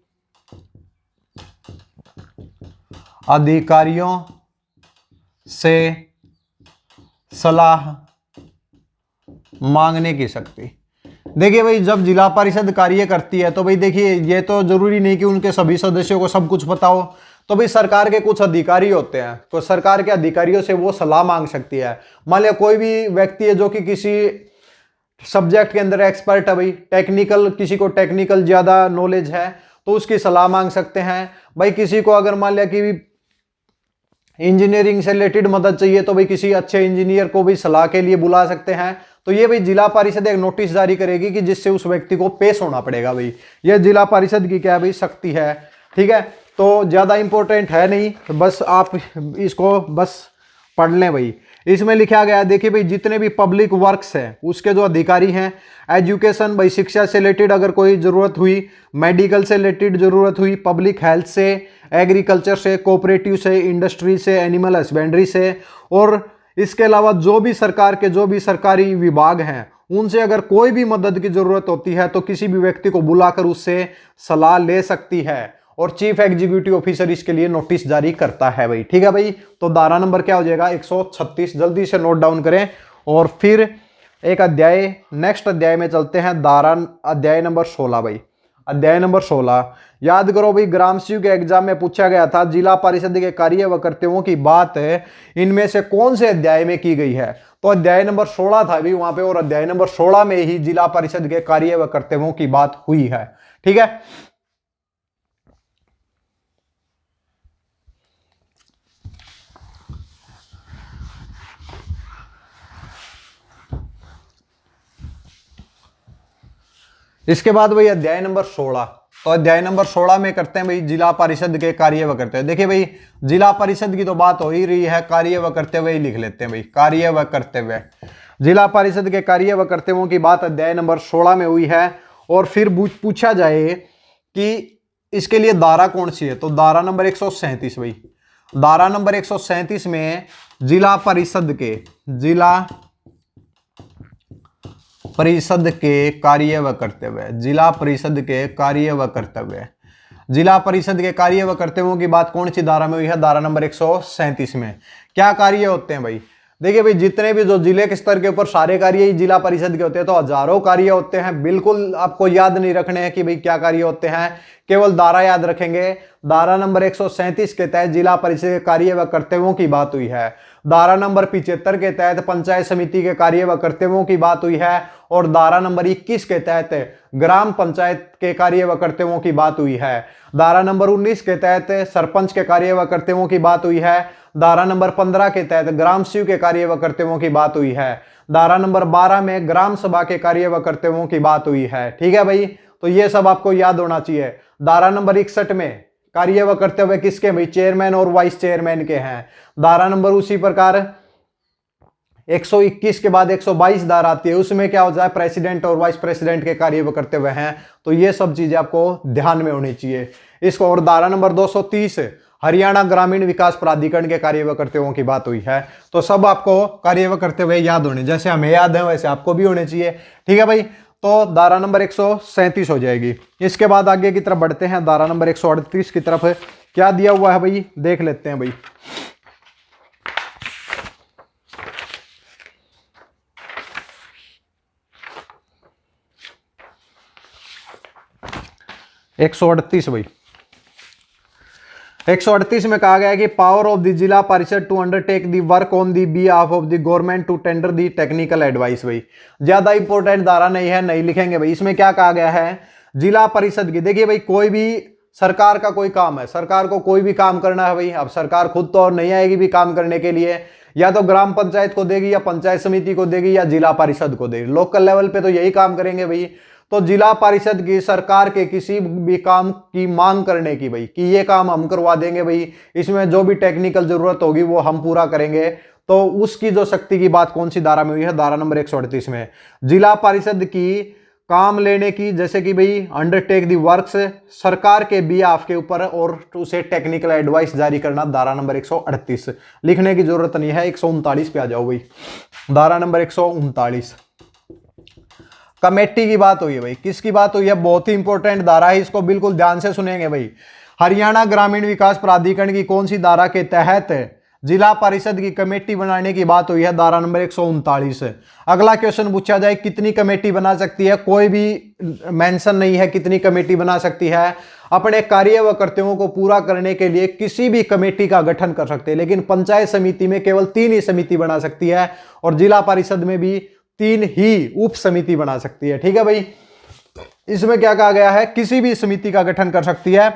अधिकारियों से सलाह मांगने की शक्ति। देखिए भाई, जब जिला परिषद कार्य करती है तो भाई देखिए, ये तो जरूरी नहीं कि उनके सभी सदस्यों को सब कुछ पता हो। तो भाई सरकार के कुछ अधिकारी होते हैं, तो सरकार के अधिकारियों से वो सलाह मांग सकती है। मान लिया कोई भी व्यक्ति है जो कि किसी सब्जेक्ट के अंदर एक्सपर्ट है भाई, टेक्निकल, किसी को टेक्निकल ज्यादा नॉलेज है तो उसकी सलाह मांग सकते हैं भाई। किसी को अगर मान लिया कि इंजीनियरिंग से रिलेटेड मदद चाहिए तो भाई किसी अच्छे इंजीनियर को भी सलाह के लिए बुला सकते हैं। तो ये भाई जिला परिषद एक नोटिस जारी करेगी कि जिससे उस व्यक्ति को पेश होना पड़ेगा भाई। ये जिला परिषद की क्या है भाई? शक्ति है, ठीक है। तो ज्यादा इंपॉर्टेंट है नहीं, तो बस आप इसको बस पढ़ लें भाई। इसमें लिखा गया है, देखिए भाई, जितने भी पब्लिक वर्क्स हैं उसके जो अधिकारी हैं, एजुकेशन भाई शिक्षा से रिलेटेड अगर कोई ज़रूरत हुई, मेडिकल से रिलेटेड ज़रूरत हुई, पब्लिक हेल्थ से, एग्रीकल्चर से, कोऑपरेटिव से, इंडस्ट्री से, एनिमल हस्बेंड्री से, और इसके अलावा जो भी सरकार के जो भी सरकारी विभाग हैं उनसे अगर कोई भी मदद की ज़रूरत होती है तो किसी भी व्यक्ति को बुलाकर उससे सलाह ले सकती है। और चीफ एग्जीक्यूटिव ऑफिसर इसके लिए नोटिस जारी करता है भाई, ठीक है भाई। तो धारा नंबर क्या हो जाएगा? 136। जल्दी से नोट डाउन करें। और फिर एक अध्याय, नेक्स्ट अध्याय में चलते हैं, अध्याय नंबर 16 भाई। अध्याय नंबर 16 याद करो भाई, ग्राम सेवक के एग्जाम में पूछा गया था जिला परिषद के कार्य व कर्तव्यों की बात है इनमें से कौन से अध्याय में की गई है? तो अध्याय नंबर 16 था भाई वहां पे, और अध्याय नंबर 16 में ही जिला परिषद के कार्य व कर्तव्यों की बात हुई है, ठीक है। इसके बाद भाई अध्याय नंबर 16, तो अध्याय नंबर 16 में करते हैं भाई जिला परिषद के कार्य व कर्तव्य। देखिए भाई, जिला परिषद की तो बात हो ही रही है, कार्य व कर्तव्य ही लिख लेते हैं भाई, कार्य व कर्तव्य। जिला परिषद के कार्य व कर्तव्यों की बात अध्याय नंबर 16 में हुई है। और फिर पूछा जाए कि इसके लिए धारा कौन सी है, तो धारा नंबर 137 भाई। धारा नंबर 137 में जिला परिषद के कार्य व कर्तव्य, जिला परिषद के कार्य व कर्तव्य, जिला परिषद के कार्य व कर्तव्यों की बात कौन सी धारा में हुई है? धारा नंबर 137 में। क्या कार्य होते हैं भाई? देखिए भाई, जितने भी जो जिले के स्तर के ऊपर सारे कार्य ही जिला परिषद के होते हैं, तो हजारों कार्य होते हैं। बिल्कुल आपको याद नहीं रखने हैं कि भाई क्या कार्य होते हैं, केवल धारा याद रखेंगे। धारा नंबर 137 के तहत जिला परिषद के कार्य व कर्तव्यों की बात हुई है। धारा नंबर 75 के तहत पंचायत समिति के कार्य व कर्तव्यों की बात हुई है। और धारा नंबर 21 के तहत ग्राम पंचायत के कार्य व कर्तव्यों की बात हुई है। धारा नंबर 19 के तहत सरपंच के कार्य व कर्तव्यों की बात हुई है। धारा नंबर 15 के तहत ग्राम शिव के कार्य व कर्तव्यों की बात हुई है। धारा नंबर 12 में ग्राम सभा के कार्य व कर्तव्यों की बात हुई है। ठीक है भाई, तो ये सब आपको याद होना चाहिए। धारा नंबर 61 में कार्य व कर्तव्य किसके भाई? चेयरमैन और वाइस चेयरमैन के हैं। धारा नंबर उसी प्रकार 121 के बाद 122 धारा आती है, उसमें क्या हो जाए? प्रेसिडेंट और वाइस प्रेसिडेंट के कार्य व कर्तव्य हैं। तो ये सब चीजें आपको ध्यान में होनी चाहिए इसको। और धारा नंबर 230 हरियाणा ग्रामीण विकास प्राधिकरण के कार्य व कर्तव्यों की बात हुई है। तो सब आपको कार्य व कर्तव्य याद होने, जैसे हमें याद है वैसे आपको भी होने चाहिए। ठीक है भाई, तो धारा नंबर 137 हो जाएगी। इसके बाद आगे की तरफ बढ़ते हैं, धारा नंबर 138 की तरफ क्या दिया हुआ है भाई, देख लेते हैं भाई। एक 138 भाई, 138 में कहा गया है कि पावर ऑफ द जिला Parishad to undertake the work on the behalf of the government to tender the technical advice. भाई ज्यादा इंपॉर्टेंट धारा नहीं है, नहीं लिखेंगे भाई। इसमें क्या कहा गया है? जिला परिषद की, देखिए भाई, कोई भी सरकार का कोई काम है, सरकार को कोई भी काम करना है भाई। अब सरकार खुद तो और नहीं आएगी भी काम करने के लिए, या तो ग्राम पंचायत को देगी, या पंचायत समिति को देगी, या जिला परिषद को देगी। लोकल लेवल पे तो यही काम करेंगे भाई। तो जिला परिषद की सरकार के किसी भी काम की मांग करने की भाई, कि ये काम हम करवा देंगे भाई, इसमें जो भी टेक्निकल जरूरत होगी वो हम पूरा करेंगे, तो उसकी जो शक्ति की बात कौन सी धारा में हुई है? धारा नंबर 138 में। जिला परिषद की काम लेने की, जैसे कि भाई अंडरटेक दी वर्क्स, सरकार के बिहाफ के ऊपर, और उसे टेक्निकल एडवाइस जारी करना, धारा नंबर 138। लिखने की जरूरत नहीं है, 139 पे आ जाओ भाई। धारा नंबर 139 कमेटी की बात हुई है भाई। किसकी बात हुई है? बहुत ही इंपॉर्टेंट धारा है, इसको बिल्कुल ध्यान से सुनेंगे भाई। हरियाणा ग्रामीण विकास प्राधिकरण की कौन सी धारा के तहत जिला परिषद की कमेटी बनाने की बात हुई है? धारा नंबर 139। अगला क्वेश्चन पूछा जाए, कितनी कमेटी बना सकती है? कोई भी मेंशन नहीं है कितनी कमेटी बना सकती है। अपने कार्य व कर्तव्यों को पूरा करने के लिए किसी भी कमेटी का गठन कर सकते हैं, लेकिन पंचायत समिति में केवल 3 ही समिति बना सकती है, और जिला परिषद में भी 3 ही उप समिति बना सकती है। ठीक है भाई, इसमें क्या कहा गया है? किसी भी समिति का गठन कर सकती है,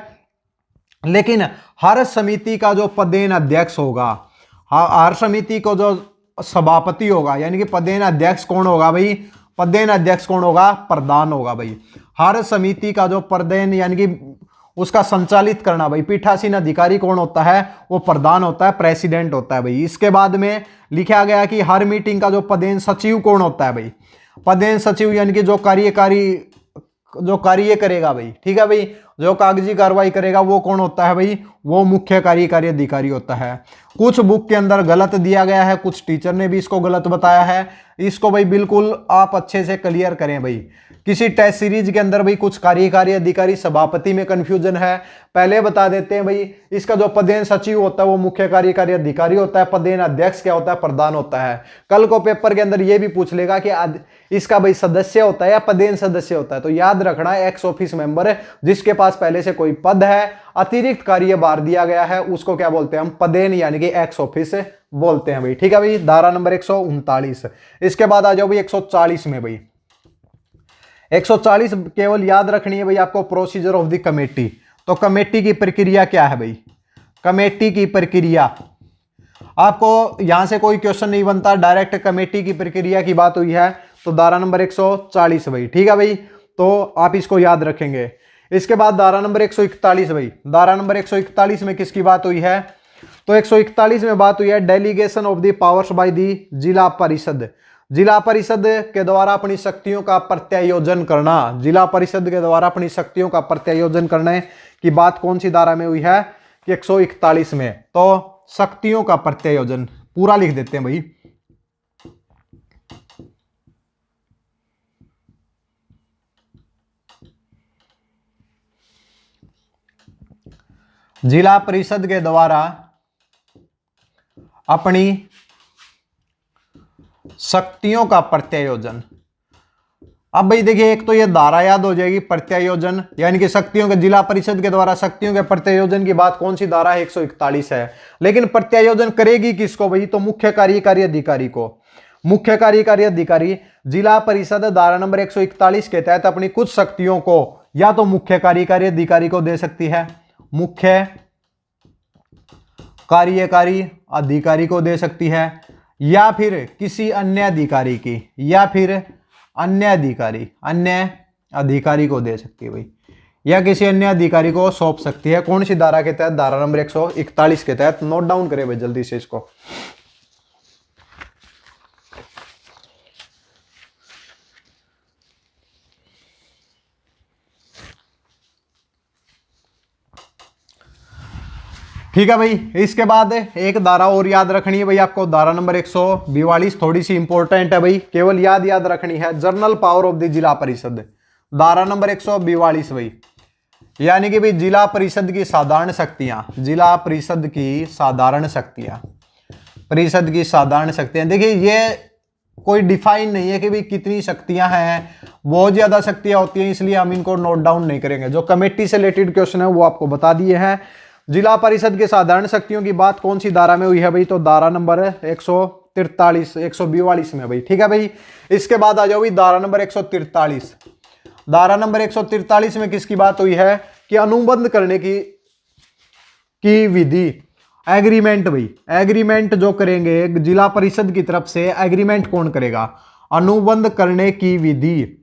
लेकिन हर समिति का जो पदेन अध्यक्ष होगा, हर समिति को जो सभापति होगा, यानी कि पदेन अध्यक्ष कौन होगा भाई? पदेन अध्यक्ष कौन होगा? प्रधान होगा भाई। हर समिति का जो पदेन यानी कि उसका संचालित करना भाई, पीठासीन अधिकारी कौन होता है? वो प्रधान होता है, प्रेसिडेंट होता है भाई। इसके बाद में लिखा गया कि हर मीटिंग का जो पदेन सचिव कौन होता है भाई? पदेन सचिव यानी कि जो कार्य करेगा भाई। ठीक है भाई, जो कागजी कार्रवाई करेगा वो कौन होता है भाई? वो मुख्य कार्यकारी अधिकारी होता है। कुछ बुक के अंदर गलत दिया गया है, कुछ टीचर ने भी इसको गलत बताया है। इसको भाई बिल्कुल आप अच्छे से क्लियर करें भाई। किसी टेस्ट सीरीज के अंदर भाई कुछ कार्यकारी अधिकारी सभापति में कंफ्यूजन है, पहले बता देते हैं भाई। इसका जो पदेन सचिव होता है वो मुख्य कार्यकारी अधिकारी होता है, पदेन अध्यक्ष क्या होता है? प्रधान होता है। कल को पेपर के अंदर ये भी पूछ लेगा कि इसका भाई सदस्य होता है या पदेन सदस्य होता है, तो याद रखना है एक्स ऑफिस मेंबर, जिसके पास पहले से कोई पद है, अतिरिक्त कार्यभार दिया गया है, उसको क्या बोलते हैं हम? पदेन यानी कि एक्स ऑफिस बोलते हैं भाई। ठीक है भाई, धारा नंबर 139। इसके बाद आ जाओ भाई 140 में भाई। 140 केवल याद रखनी है भाई आपको, प्रोसीजर ऑफ द कमेटी। तो कमेटी की प्रक्रिया क्या है भाई? कमेटी की प्रक्रिया, आपको यहां से कोई क्वेश्चन नहीं बनता, डायरेक्ट कमेटी की प्रक्रिया की बात हुई है, तो धारा नंबर 140 भाई। ठीक है भाई, तो आप इसको याद रखेंगे। इसके बाद धारा नंबर 141 भाई। धारा नंबर 141 में किसकी बात हुई है? तो 141 में बात हुई है delegation of the powers by the जिला परिषद। जिला परिषद के द्वारा अपनी शक्तियों का प्रत्यायोजन करना। जिला परिषद के द्वारा अपनी शक्तियों का प्रत्यायोजन करने की बात कौन सी धारा में हुई है? कि 141 में। तो शक्तियों का प्रत्यायोजन पूरा लिख देते हैं भाई। जिला परिषद के द्वारा अपनी शक्तियों का प्रत्यायोजन। अब भाई देखिए, एक तो ये धारा याद हो जाएगी, प्रत्यायोजन यानी कि शक्तियों के, जिला परिषद के द्वारा शक्तियों के प्रत्यायोजन की बात कौन सी धारा है, 141 है। लेकिन प्रत्यायोजन करेगी किसको भाई, तो मुख्य कार्यकारी अधिकारी को। मुख्य कार्यकारी अधिकारी जिला परिषद धारा नंबर 141 के तहत अपनी कुछ शक्तियों को या तो मुख्य कार्यकारी अधिकारी को दे सकती है, मुख्य कार्यकारी अधिकारी को दे सकती है, या फिर किसी अन्य अधिकारी की, या फिर अन्य अधिकारी को दे सकती है भाई, या किसी अन्य अधिकारी को सौंप सकती है। कौन सी धारा के तहत, धारा नंबर 141 के तहत। नोट डाउन करें भाई जल्दी से इसको। ठीक है भाई, इसके बाद एक धारा और याद रखनी है भाई आपको, धारा नंबर 142, थोड़ी सी इंपॉर्टेंट है भाई, केवल याद रखनी है। जर्नल पावर ऑफ द जिला परिषद, धारा नंबर 142 भाई, यानी कि भाई जिला परिषद की साधारण शक्तियां, जिला परिषद की साधारण शक्तियां, परिषद की साधारण शक्तियां। देखिए ये कोई डिफाइन नहीं है कि भाई कितनी शक्तियां हैं, बहुत ज्यादा शक्तियां होती हैं, इसलिए हम इनको नोट डाउन नहीं करेंगे। जो कमेटी से रिलेटेड क्वेश्चन है वो आपको बता दिए हैं। जिला परिषद के साधारण शक्तियों की बात कौन सी धारा में हुई है भाई, तो धारा नंबर 143 में भाई। ठीक है भाई, इसके बाद आ जाओ भाई धारा नंबर 143। धारा नंबर 143 में किसकी बात हुई है कि अनुबंध करने की विधि, एग्रीमेंट भाई, एग्रीमेंट जो करेंगे जिला परिषद की तरफ से, एग्रीमेंट कौन करेगा, अनुबंध करने की विधि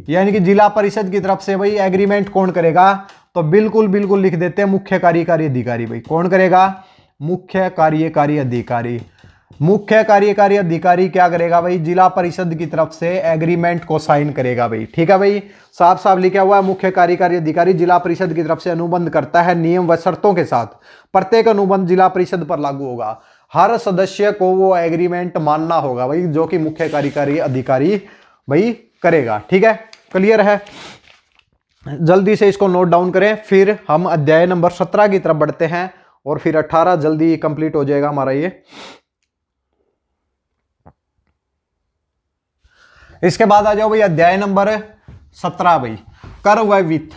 यानी कि जिला परिषद की तरफ से भाई एग्रीमेंट कौन करेगा, तो बिल्कुल लिख देते हैं मुख्य कार्यकारी अधिकारी भाई। कौन करेगा, मुख्य कार्यकारी अधिकारी। मुख्य कार्यकारी अधिकारी क्या करेगा भाई, जिला परिषद की तरफ से एग्रीमेंट को साइन करेगा भाई। ठीक है भाई, साफ साफ लिखा हुआ है, मुख्य कार्यकारी अधिकारी जिला परिषद की तरफ से अनुबंध करता है नियम व शर्तों के साथ। प्रत्येक अनुबंध जिला परिषद पर लागू होगा, हर सदस्य को वो एग्रीमेंट मानना होगा भाई, जो कि मुख्य कार्यकारी अधिकारी भाई करेगा। ठीक है, क्लियर है। जल्दी से इसको नोट डाउन करें, फिर हम अध्याय नंबर 17 की तरफ बढ़ते हैं और फिर 18 जल्दी कंप्लीट हो जाएगा हमारा ये। इसके बाद आ जाओ भाई अध्याय नंबर 17 भाई, कर व वित्त।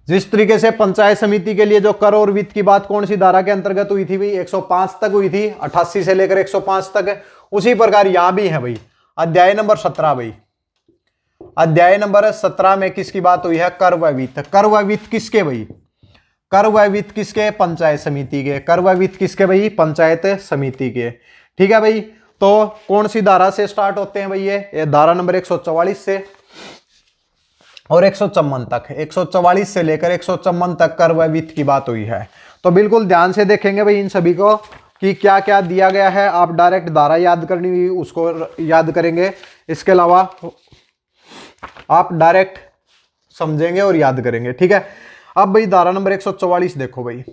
जिस तरीके से पंचायत समिति के लिए जो कर और वित्त की बात कौन सी धारा के अंतर्गत हुई थी भाई, 105 तक हुई थी, 88 से लेकर 105 तक। उसी प्रकार यहां भी है भाई अध्याय नंबर 17 भाई। अध्याय नंबर 17 में किसकी बात हुई है, कर व वित्त। कर व वित्त किसके भाई, कर व वित्त किसके, पंचायत समिति के। कर व वित्त किसके भाई, पंचायत समिति के। ठीक है भाई, तो कौन सी धारा से स्टार्ट होते हैं भाई, ये धारा नंबर 144 से और 154 तक, 144 से लेकर 154 तक कर व वित्त की बात हुई है। तो बिल्कुल ध्यान से देखेंगे भाई इन सभी को कि क्या क्या दिया गया है। आप डायरेक्ट धारा याद करनी हुई उसको याद करेंगे, इसके अलावा आप डायरेक्ट समझेंगे और याद करेंगे। ठीक है, अब भाई धारा नंबर 144 देखो भाई।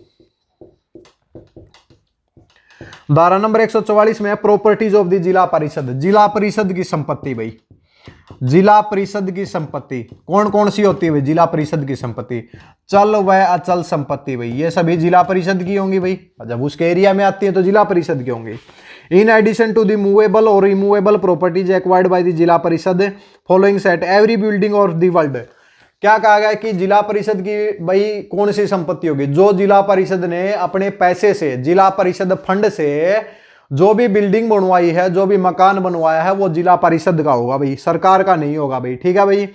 धारा नंबर 144 में प्रॉपर्टीज ऑफ द जिला परिषद, जिला परिषद की संपत्ति भाई। जिला परिषद की संपत्ति कौन कौन सी होती है भाई, जिला परिषद की संपत्ति चल व अचल संपत्ति भाई, ये सभी जिला परिषद की होंगी भाई। जब उसके एरिया में आती है तो जिला परिषद की होंगी। In addition to the movable or immovable properties acquired by the जिला परिषद following set every building or the world, क्या कहा गया कि जिला परिषद की भाई कौन सी संपत्ति होगी, जो जिला परिषद ने अपने पैसे से, जिला परिषद फंड से जो भी बिल्डिंग बनवाई है, जो भी मकान बनवाया है, वो जिला परिषद का होगा भाई, सरकार का नहीं होगा भाई। ठीक है भाई,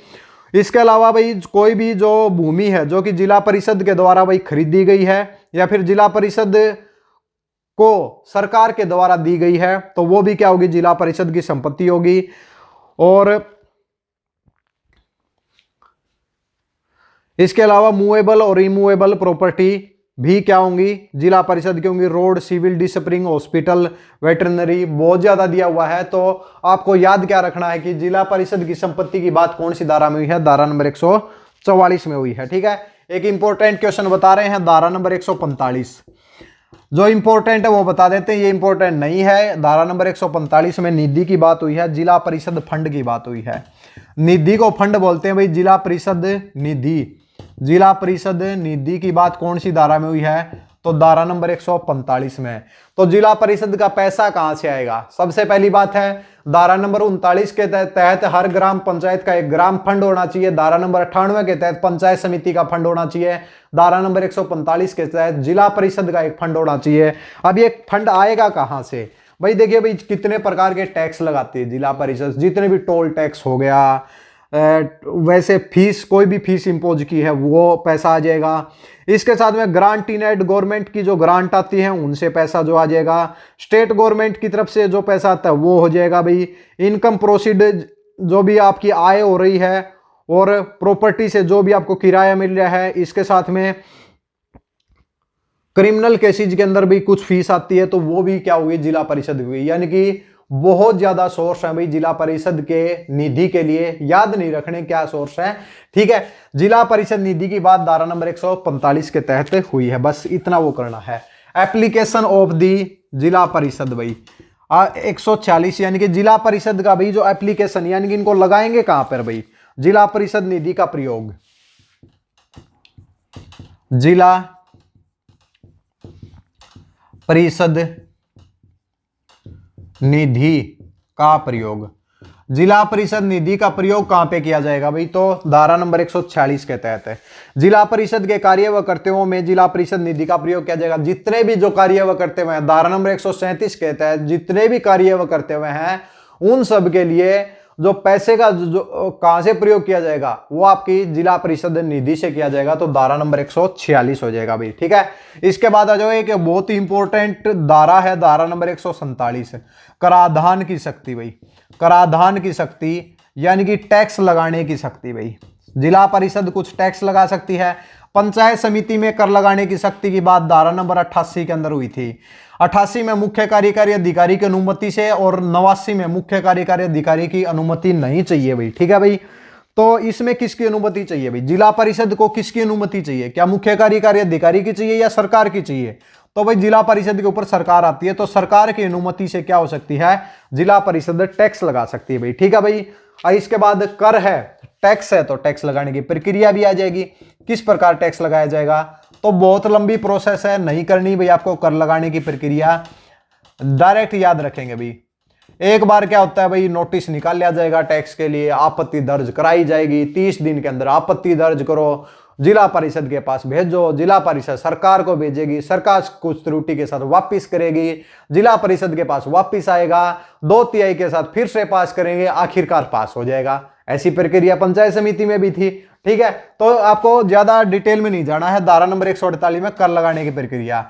इसके अलावा भाई कोई भी जो भूमि है जो कि जिला परिषद के द्वारा भाई खरीदी गई है या फिर जिला परिषद को सरकार के द्वारा दी गई है, तो वो भी क्या होगी, जिला परिषद की संपत्ति होगी। और इसके अलावा मूवेबल और इमूवेबल प्रॉपर्टी भी क्या होंगी, जिला परिषद की होंगी। रोड, सिविल डिस्प्रिंग, हॉस्पिटल, वेटरनरी, बहुत ज्यादा दिया हुआ है। तो आपको याद क्या रखना है कि जिला परिषद की संपत्ति की बात कौन सी धारा में हुई है, धारा नंबर 144 में हुई है। ठीक है, एक इंपॉर्टेंट क्वेश्चन बता रहे हैं, धारा नंबर 145। जो इंपॉर्टेंट है वो बता देते हैं, ये इंपॉर्टेंट नहीं है। धारा नंबर 145 में निधि की बात हुई है, जिला परिषद फंड की बात हुई है। निधि को फंड बोलते हैं भाई, जिला परिषद निधि जिला परिषद निधि की बात कौन सी धारा में हुई है, तो धारा नंबर 145 में। तो जिला परिषद का पैसा कहां से आएगा, सबसे पहली बात है धारा नंबर 39 के तहत हर ग्राम पंचायत का एक ग्राम फंड होना चाहिए। धारा नंबर 98 के तहत पंचायत समिति का फंड होना चाहिए। धारा नंबर 145 के तहत जिला परिषद का एक फंड होना चाहिए। अब ये फंड आएगा कहां से भाई, देखिए भाई कितने प्रकार के टैक्स लगाती है जिला परिषद, जितने भी टोल टैक्स हो गया, वैसे फीस, कोई भी फीस इम्पोज की है वो पैसा आ जाएगा। इसके साथ में ग्रांट इन एड, गवर्नमेंट की जो ग्रांट आती है उनसे पैसा जो आ जाएगा। स्टेट गवर्नमेंट की तरफ से जो पैसा आता है वो हो जाएगा भाई। इनकम प्रोसीड, जो भी आपकी आय हो रही है, और प्रॉपर्टी से जो भी आपको किराया मिल रहा है। इसके साथ में क्रिमिनल केसेज के अंदर भी कुछ फीस आती है, तो वो भी क्या हुई, जिला परिषद हुई। यानी कि बहुत ज्यादा सोर्स है भाई जिला परिषद के निधि के लिए, याद नहीं रखने क्या सोर्स है, ठीक है। जिला परिषद निधि की बात धारा नंबर 145 के तहत हुई है, बस इतना वो करना है। एप्लीकेशन ऑफ दी जिला परिषद भाई 146, यानी कि जिला परिषद का भाई जो एप्लीकेशन, यानी कि इनको लगाएंगे कहां पर भाई, जिला परिषद निधि का प्रयोग, जिला परिषद निधि का प्रयोग, जिला परिषद निधि का प्रयोग कहां पे किया जाएगा भाई, तो धारा नंबर 146 के तहत है। जिला परिषद के कार्य व कर्तव्यों में जिला परिषद निधि का प्रयोग किया जाएगा। जितने भी जो कार्य व कर्तव्य हैं, धारा नंबर 137 के तहत जितने भी कार्य व कर्तव्य हैं, उन सब के लिए जो पैसे का जो कहां से प्रयोग किया जाएगा, वो आपकी जिला परिषद निधि से किया जाएगा। तो धारा नंबर 146 हो जाएगा भाई, ठीक है। इसके बाद आ जाओ एक बहुत ही इंपॉर्टेंट धारा है, धारा नंबर 147, कराधान की शक्ति भाई। कराधान की शक्ति यानी कि टैक्स लगाने की शक्ति भाई। जिला परिषद कुछ टैक्स लगा सकती है। पंचायत समिति में कर लगाने की शक्ति की बात धारा नंबर 88 के अंदर हुई थी। 88 में मुख्य कार्यकारी अधिकारी की अनुमति से, और 89 में मुख्य कार्यकारी अधिकारी की अनुमति नहीं चाहिए भाई, ठीक है भाई। तो इसमें किसकी अनुमति चाहिए भाई, जिला परिषद को किसकी अनुमति चाहिए, क्या मुख्य कार्यकारी अधिकारी की चाहिए या सरकार की चाहिए, तो भाई जिला परिषद के ऊपर सरकार आती है, तो सरकार की अनुमति से क्या हो सकती है, जिला परिषद टैक्स लगा सकती है भाई, ठीक है भाई। और इसके बाद कर है, टैक्स है, तो टैक्स लगाने की प्रक्रिया भी आ जाएगी। किस प्रकार टैक्स लगाया जाएगा, तो बहुत लंबी प्रोसेस है, नहीं करनी भाई आपको कर लगाने की प्रक्रिया, डायरेक्ट याद रखेंगे भाई। एक बार क्या होता है भाई, नोटिस निकाल लिया जाएगा टैक्स के लिए, आपत्ति दर्ज कराई जाएगी, 30 दिन के अंदर आपत्ति दर्ज करो, जिला परिषद के पास भेजो, जिला परिषद सरकार को भेजेगी, सरकार कुछ त्रुटि के साथ वापिस करेगी, जिला परिषद के पास वापिस आएगा, 2/3 के साथ फिर से पास करेंगे, आखिरकार पास हो जाएगा। ऐसी प्रक्रिया पंचायत समिति में भी थी, ठीक है। तो आपको ज्यादा डिटेल में नहीं जाना है। धारा नंबर 148 में कर लगाने की प्रक्रिया,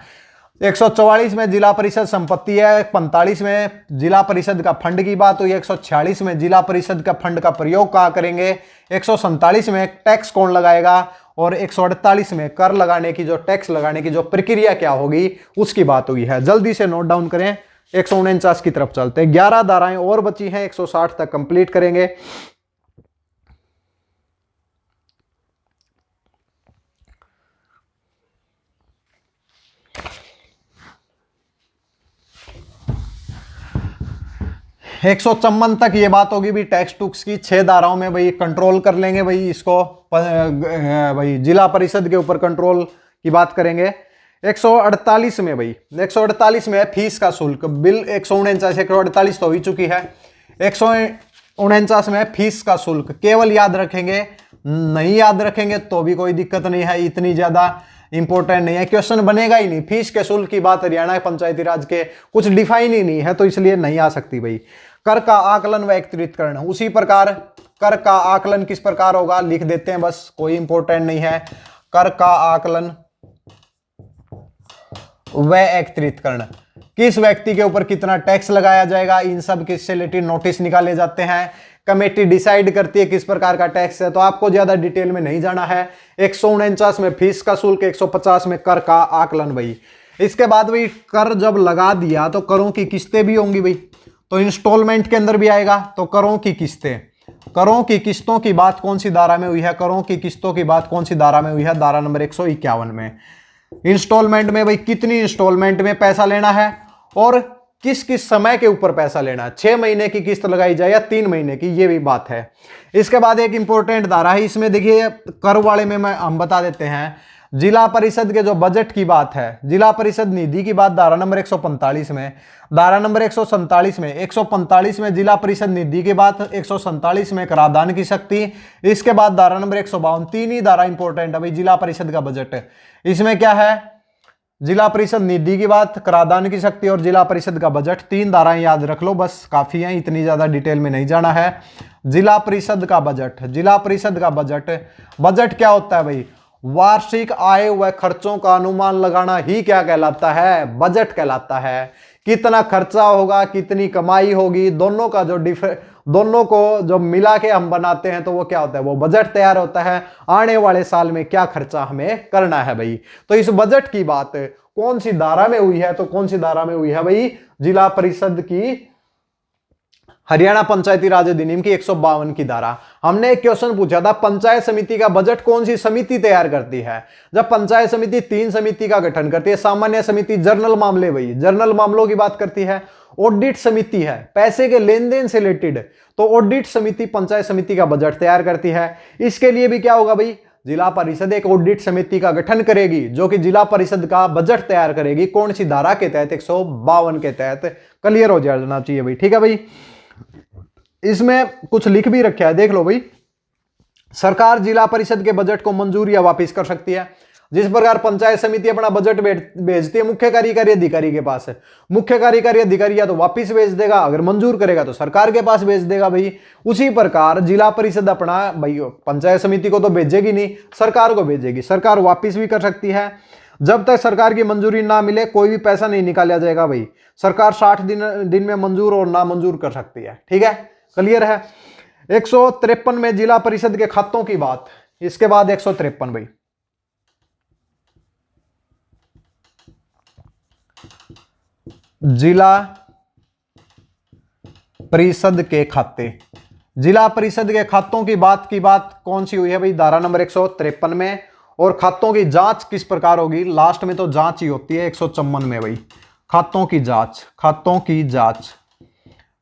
144 में जिला परिषद संपत्ति है, 45 में जिला परिषद का फंड की बात हुई, 146 में जिला परिषद का फंड का प्रयोग कहाँ करेंगे, 147 में टैक्स कौन लगाएगा, और 148 में कर लगाने की, जो टैक्स लगाने की जो प्रक्रिया क्या होगी उसकी बात हुई है। जल्दी से नोट डाउन करें, 149 की तरफ चलते हैं। 11 धाराएं और बची हैं, 160 तक कंप्लीट करेंगे। एक 154 तक ये बात होगी भी टैक्स टूक्स की। 6 धाराओं में भाई कंट्रोल कर लेंगे भाई इसको, भाई जिला परिषद के ऊपर कंट्रोल की बात करेंगे। 148 में भाई, 148 में फीस का शुल्क बिल, 149 148 तो हो ही चुकी है। 149 में फीस का शुल्क केवल याद रखेंगे, नहीं याद रखेंगे तो भी कोई दिक्कत नहीं है, इतनी ज्यादा इंपॉर्टेंट नहीं है, क्वेश्चन बनेगा ही नहीं। फीस के शुल्क की बात हरियाणा पंचायती राज के कुछ डिफाइन ही नहीं है, तो इसलिए नहीं आ सकती भाई। कर का आकलन व एकत्रीकरण, उसी प्रकार कर का आकलन किस प्रकार होगा लिख देते हैं, बस कोई इंपॉर्टेंट नहीं है। कर का आकलन व एकत्रीकरण, किस व्यक्ति के ऊपर कितना टैक्स लगाया जाएगा, इन सब के रिलेटेड नोटिस निकाले जाते हैं। कमेटी डिसाइड करती है किस प्रकार का टैक्स है, तो आपको ज्यादा डिटेल में नहीं जाना है। 149 में फीस का शुल्क, 150 में कर का आकलन भाई। इसके बाद भाई कर जब लगा दिया तो करों की किस्तें भी होंगी भाई, तो इंस्टॉलमेंट के अंदर भी आएगा। तो करों की किस्तें, करों की किस्तों की बात कौन सी धारा में हुई है, करों की किस्तों की बात कौन सी धारा में हुई है, धारा नंबर 151 में। इंस्टॉलमेंट में भाई कितनी इंस्टॉलमेंट में पैसा लेना है, और किस किस समय के ऊपर पैसा लेना है, 6 महीने की किस्त लगाई जाए या 3 महीने की, ये भी बात है। इसके बाद एक इंपॉर्टेंट धारा है, इसमें देखिए कर वाले में हम बता देते हैं, जिला परिषद के जो बजट की बात है, जिला परिषद निधि की बात धारा नंबर 145 में, धारा नंबर 147 में, 145 में जिला परिषद निधि की बात, 147 में कराधान की शक्ति, इसके बाद धारा नंबर 152, तीन ही धारा इंपॉर्टेंट है भाई जिला परिषद का बजट। इसमें क्या है, जिला परिषद निधि की बात, कराधान की शक्ति और जिला परिषद का बजट, तीन धाराएं याद रख लो बस, काफी है, इतनी ज्यादा डिटेल में नहीं जाना है। जिला परिषद का बजट, जिला परिषद का बजट, बजट क्या होता है भाई, वार्षिक आय व खर्चों का अनुमान लगाना ही क्या कहलाता है, बजट कहलाता है। कितना खर्चा होगा, कितनी कमाई होगी, दोनों का जो दोनों को जो मिला के हम बनाते हैं तो वो क्या होता है, वो बजट तैयार होता है। आने वाले साल में क्या खर्चा हमें करना है भाई। तो इस बजट की बात कौन सी धारा में हुई है, तो कौन सी धारा में हुई है भाई, जिला परिषद की हरियाणा पंचायती राज अधिनियम की 152 की धारा। हमने एक क्वेश्चन पूछा था, पंचायत समिति का बजट कौन सी समिति तैयार करती है। जब पंचायत समिति 3 समिति का गठन करती है, सामान्य समिति जर्नल मामले, भाई जर्नल मामलों की बात करती है, ऑडिट समिति है पैसे के लेन देन से रिलेटेड, तो ऑडिट समिति पंचायत समिति का बजट तैयार करती है। इसके लिए भी क्या होगा भाई, जिला परिषद एक ऑडिट समिति का गठन करेगी जो कि जिला परिषद का बजट तैयार करेगी। कौन सी धारा के तहत, 152 के तहत। क्लियर हो जाना चाहिए भाई, ठीक है भाई। इसमें कुछ लिख भी रखा है, देख लो भाई। सरकार जिला परिषद के बजट को मंजूर या वापस कर सकती है। जिस प्रकार पंचायत समिति अपना बजट भेजती है मुख्य कार्यकारी अधिकारी के पास, मुख्य कार्यकारी अधिकारी या तो वापस भेज देगा, अगर मंजूर करेगा तो सरकार के पास भेज देगा भाई। उसी प्रकार जिला परिषद अपना भाई पंचायत समिति को तो भेजेगी नहीं, सरकार को भेजेगी, सरकार वापस भी कर सकती है। जब तक सरकार की मंजूरी ना मिले कोई भी पैसा नहीं निकाला जाएगा भाई। सरकार 60 दिन में मंजूर और ना मंजूर कर सकती है, ठीक है, क्लियर है। 153 में जिला परिषद के खातों की बात, इसके बाद 153 भाई, जिला परिषद के खाते, जिला परिषद के खातों की बात कौन सी हुई है भाई, धारा नंबर 153 में। और खातों की जांच किस प्रकार होगी, लास्ट में तो जांच ही होती है 154 में भाई, खातों की जांच, खातों की जांच,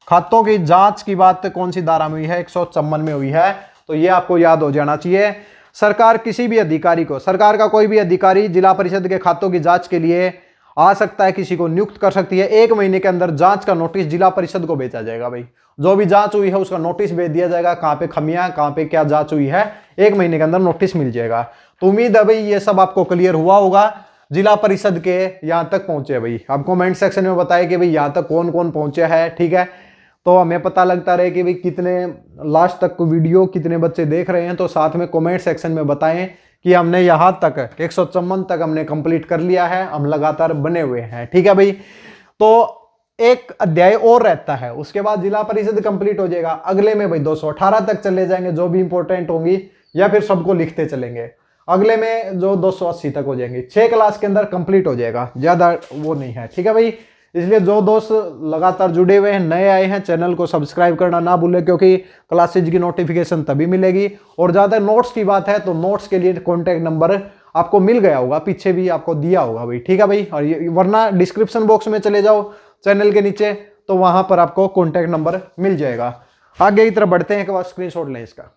खातों की जांच की बात कौन सी धारा में हुई है, 154 में हुई है। तो ये आपको याद हो जाना चाहिए। सरकार किसी भी अधिकारी को, सरकार का कोई भी अधिकारी जिला परिषद के खातों की जांच के लिए आ सकता है, किसी को नियुक्त कर सकती है। 1 महीने के अंदर जांच का नोटिस जिला परिषद को भेजा जाएगा भाई। जो भी जांच हुई है उसका नोटिस भेज दिया जाएगा, कहां पे खमियां, कहां पे क्या जांच हुई है, 1 महीने के अंदर नोटिस मिल जाएगा। तो उम्मीद है भाई ये सब आपको क्लियर हुआ होगा। जिला परिषद के यहां तक पहुंचे भाई, आप कमेंट सेक्शन में बताए कि भाई यहां तक कौन कौन पहुंचे है, ठीक है। तो हमें पता लगता रहे कि भाई कितने लास्ट तक वीडियो कितने बच्चे देख रहे हैं। तो साथ में कमेंट सेक्शन में बताएं कि हमने यहां तक 154 तक हमने कंप्लीट कर लिया है, हम लगातार बने हुए हैं, ठीक है भाई। तो एक अध्याय और रहता है, उसके बाद जिला परिषद कंप्लीट हो जाएगा। अगले में भाई 218 तक चले जाएंगे, जो भी इंपॉर्टेंट होंगी, या फिर सबको लिखते चलेंगे। अगले में जो 280 तक हो जाएंगे, 6 क्लास के अंदर कंप्लीट हो जाएगा, ज्यादा वो नहीं है, ठीक है भाई। इसलिए जो दोस्त लगातार जुड़े हुए हैं, नए आए हैं, चैनल को सब्सक्राइब करना ना भूलें, क्योंकि क्लासेज की नोटिफिकेशन तभी मिलेगी। और ज़्यादा नोट्स की बात है तो नोट्स के लिए कॉन्टैक्ट नंबर आपको मिल गया होगा, पीछे भी आपको दिया होगा भाई, ठीक है भाई। और वरना डिस्क्रिप्शन बॉक्स में चले जाओ चैनल के नीचे, तो वहां पर आपको कॉन्टैक्ट नंबर मिल जाएगा। आगे की तरफ बढ़ते हैं, एक बार स्क्रीनशॉट लें इसका।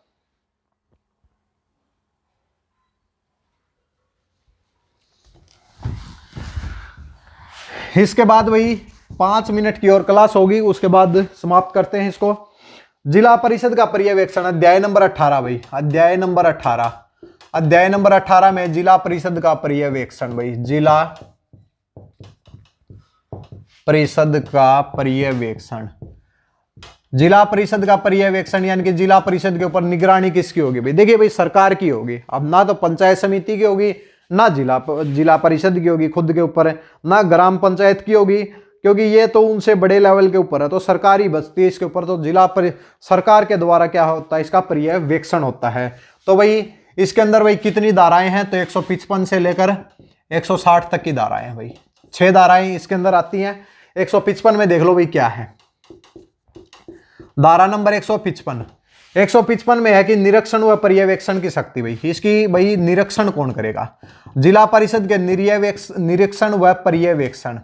इसके बाद भाई 5 मिनट की और क्लास होगी, उसके बाद समाप्त करते हैं इसको। जिला परिषद का पर्यवेक्षण, अध्याय नंबर 18 भाई, अध्याय नंबर 18, अध्याय नंबर 18 में जिला परिषद का पर्यवेक्षण भाई, जिला परिषद का पर्यवेक्षण। जिला परिषद का पर्यवेक्षण यानी कि जिला परिषद के ऊपर निगरानी किसकी होगी भाई। देखिए भाई सरकार की होगी, अब ना तो पंचायत समिति की होगी, ना जिला परिषद की होगी खुद के ऊपर, ना ग्राम पंचायत की होगी, क्योंकि ये तो उनसे बड़े लेवल के ऊपर है, तो सरकार ही बचती है इसके ऊपर। तो सरकार के द्वारा क्या होता है, इसका पर्यवेक्षण होता है। तो भाई इसके अंदर भाई कितनी धाराएं हैं, तो 155 से लेकर 160 तक की धाराएं हैं भाई, 6 धाराएं इसके अंदर आती हैं। 155 में देख लो भाई क्या है, धारा नंबर 155 में है कि निरीक्षण व पर्यवेक्षण की शक्ति भाई। इसकी भाई निरीक्षण कौन करेगा, जिला परिषद के निरीक्षण व पर्यवेक्षण,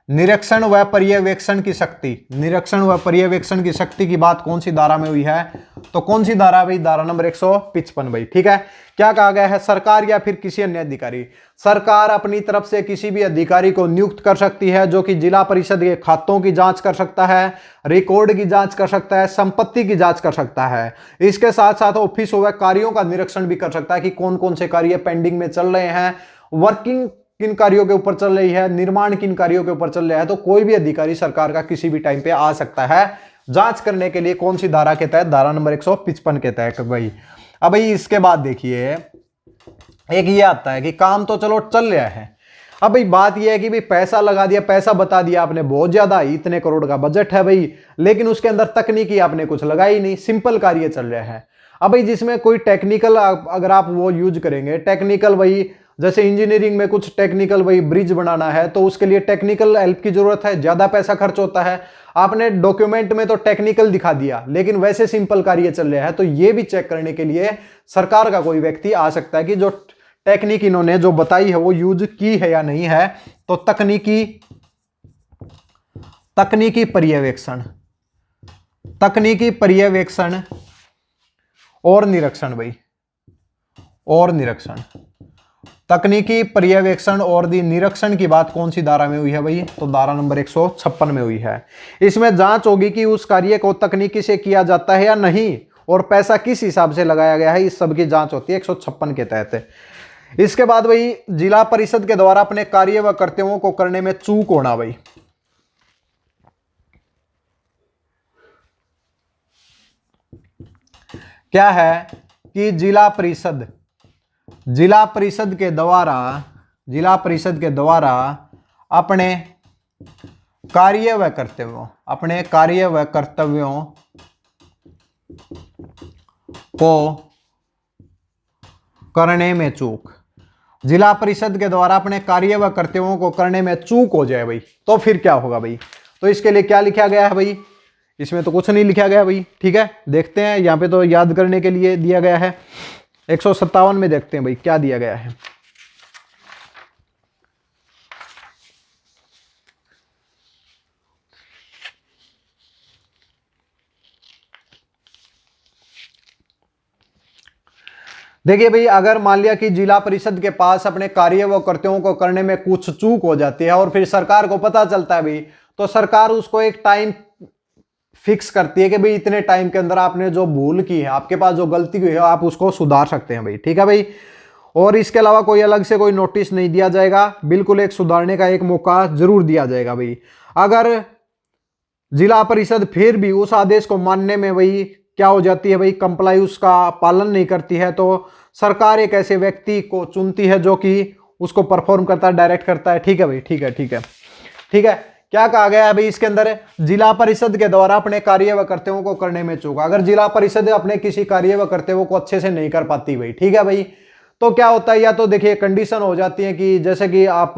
निरीक्षण व पर्यवेक्षण की शक्ति, निरीक्षण व पर्यवेक्षण की शक्ति की बात कौन सी धारा में हुई है? तो कौन सी धारा भाई? धारा नंबर 155 भाई। ठीक है, क्या कहा गया है? सरकार या फिर किसी अन्य अधिकारी, सरकार अपनी तरफ से किसी भी अधिकारी को नियुक्त कर सकती है जो कि जिला परिषद के खातों की जांच कर सकता है, रिकॉर्ड की जांच कर सकता है, संपत्ति की जांच कर सकता है। इसके साथ साथ ऑफिस व कार्यों का निरीक्षण भी कर सकता है कि कौन कौन से कार्य पेंडिंग में चल रहे हैं, वर्किंग किन कार्यों के ऊपर चल रही है, निर्माण किन कार्यों के ऊपर चल रहा है। तो कोई भी अधिकारी सरकार का किसी भी टाइम पे आ सकता है जांच करने के लिए। कौन सी धारा के तहत? धारा नंबर 155 के तहत भाई। अब भाई इसके बाद देखिए, एक ये आता है कि काम तो चलो चल रहा है, अब भाई बात ये है कि भाई पैसा लगा दिया, पैसा बता दिया आपने बहुत ज्यादा, इतने करोड़ का बजट है भाई, लेकिन उसके अंदर तकनीकी आपने कुछ लगाई नहीं, सिंपल कार्य चल रहा है। अब भाई जिसमें कोई टेक्निकल अगर आप वो यूज करेंगे, टेक्निकल भाई जैसे इंजीनियरिंग में कुछ टेक्निकल भाई ब्रिज बनाना है तो उसके लिए टेक्निकल हेल्प की जरूरत है, ज्यादा पैसा खर्च होता है। आपने डॉक्यूमेंट में तो टेक्निकल दिखा दिया लेकिन वैसे सिंपल कार्य चल रहा है, तो ये भी चेक करने के लिए सरकार का कोई व्यक्ति आ सकता है कि जो टेक्निक इन्होंने जो बताई है वो यूज की है या नहीं है। तो तकनीकी पर्यवेक्षण, तकनीकी पर्यवेक्षण और निरीक्षण भाई, और निरीक्षण, तकनीकी पर्यवेक्षण और निरीक्षण की बात कौन सी धारा में हुई है भाई? तो धारा नंबर 156 में हुई है। इसमें जांच होगी कि उस कार्य को तकनीकी से किया जाता है या नहीं और पैसा किस हिसाब से लगाया गया है, इस सब की जांच होती है 156 के तहत। इसके बाद भाई जिला परिषद के द्वारा अपने कार्य व कर्तव्यों को करने में चूक होना भाई, क्या है कि जिला परिषद के द्वारा अपने कार्य व कर्तव्यों को करने में चूक, जिला परिषद के द्वारा अपने कार्य व कर्तव्यों को करने में चूक हो जाए भाई, तो फिर क्या होगा भाई? तो इसके लिए क्या लिखा गया है भाई? इसमें तो कुछ नहीं लिखा गया भाई। ठीक है, देखते हैं यहाँ पे तो याद करने के लिए दिया गया है। 157 में देखते हैं भाई क्या दिया गया है। देखिए भाई, अगर मान लिया कि जिला परिषद के पास अपने कार्य व कर्तव्यों को करने में कुछ चूक हो जाती है और फिर सरकार को पता चलता है भाई, तो सरकार उसको एक टाइम फिक्स करती है कि भाई इतने टाइम के अंदर आपने जो भूल की है, आपके पास जो गलती हुई है, आप उसको सुधार सकते हैं भाई। ठीक है भाई, और इसके अलावा कोई अलग से कोई नोटिस नहीं दिया जाएगा, बिल्कुल एक सुधारने का एक मौका जरूर दिया जाएगा भाई। अगर जिला परिषद फिर भी उस आदेश को मानने में भाई क्या हो जाती है भाई, कंप्लाई उसका पालन नहीं करती है, तो सरकार एक ऐसे व्यक्ति को चुनती है जो कि उसको परफॉर्म करता है, डायरेक्ट करता है। ठीक है भाई, ठीक है ठीक है ठीक है। क्या कहा गया है भाई इसके अंदर? जिला परिषद के द्वारा अपने कार्य व कर्तव्यों को करने में चूक। अगर जिला परिषद अपने किसी कार्य व कर्तव्यों को अच्छे से नहीं कर पाती भाई, ठीक है भाई, तो क्या होता है, या तो देखिए कंडीशन हो जाती है कि जैसे कि आप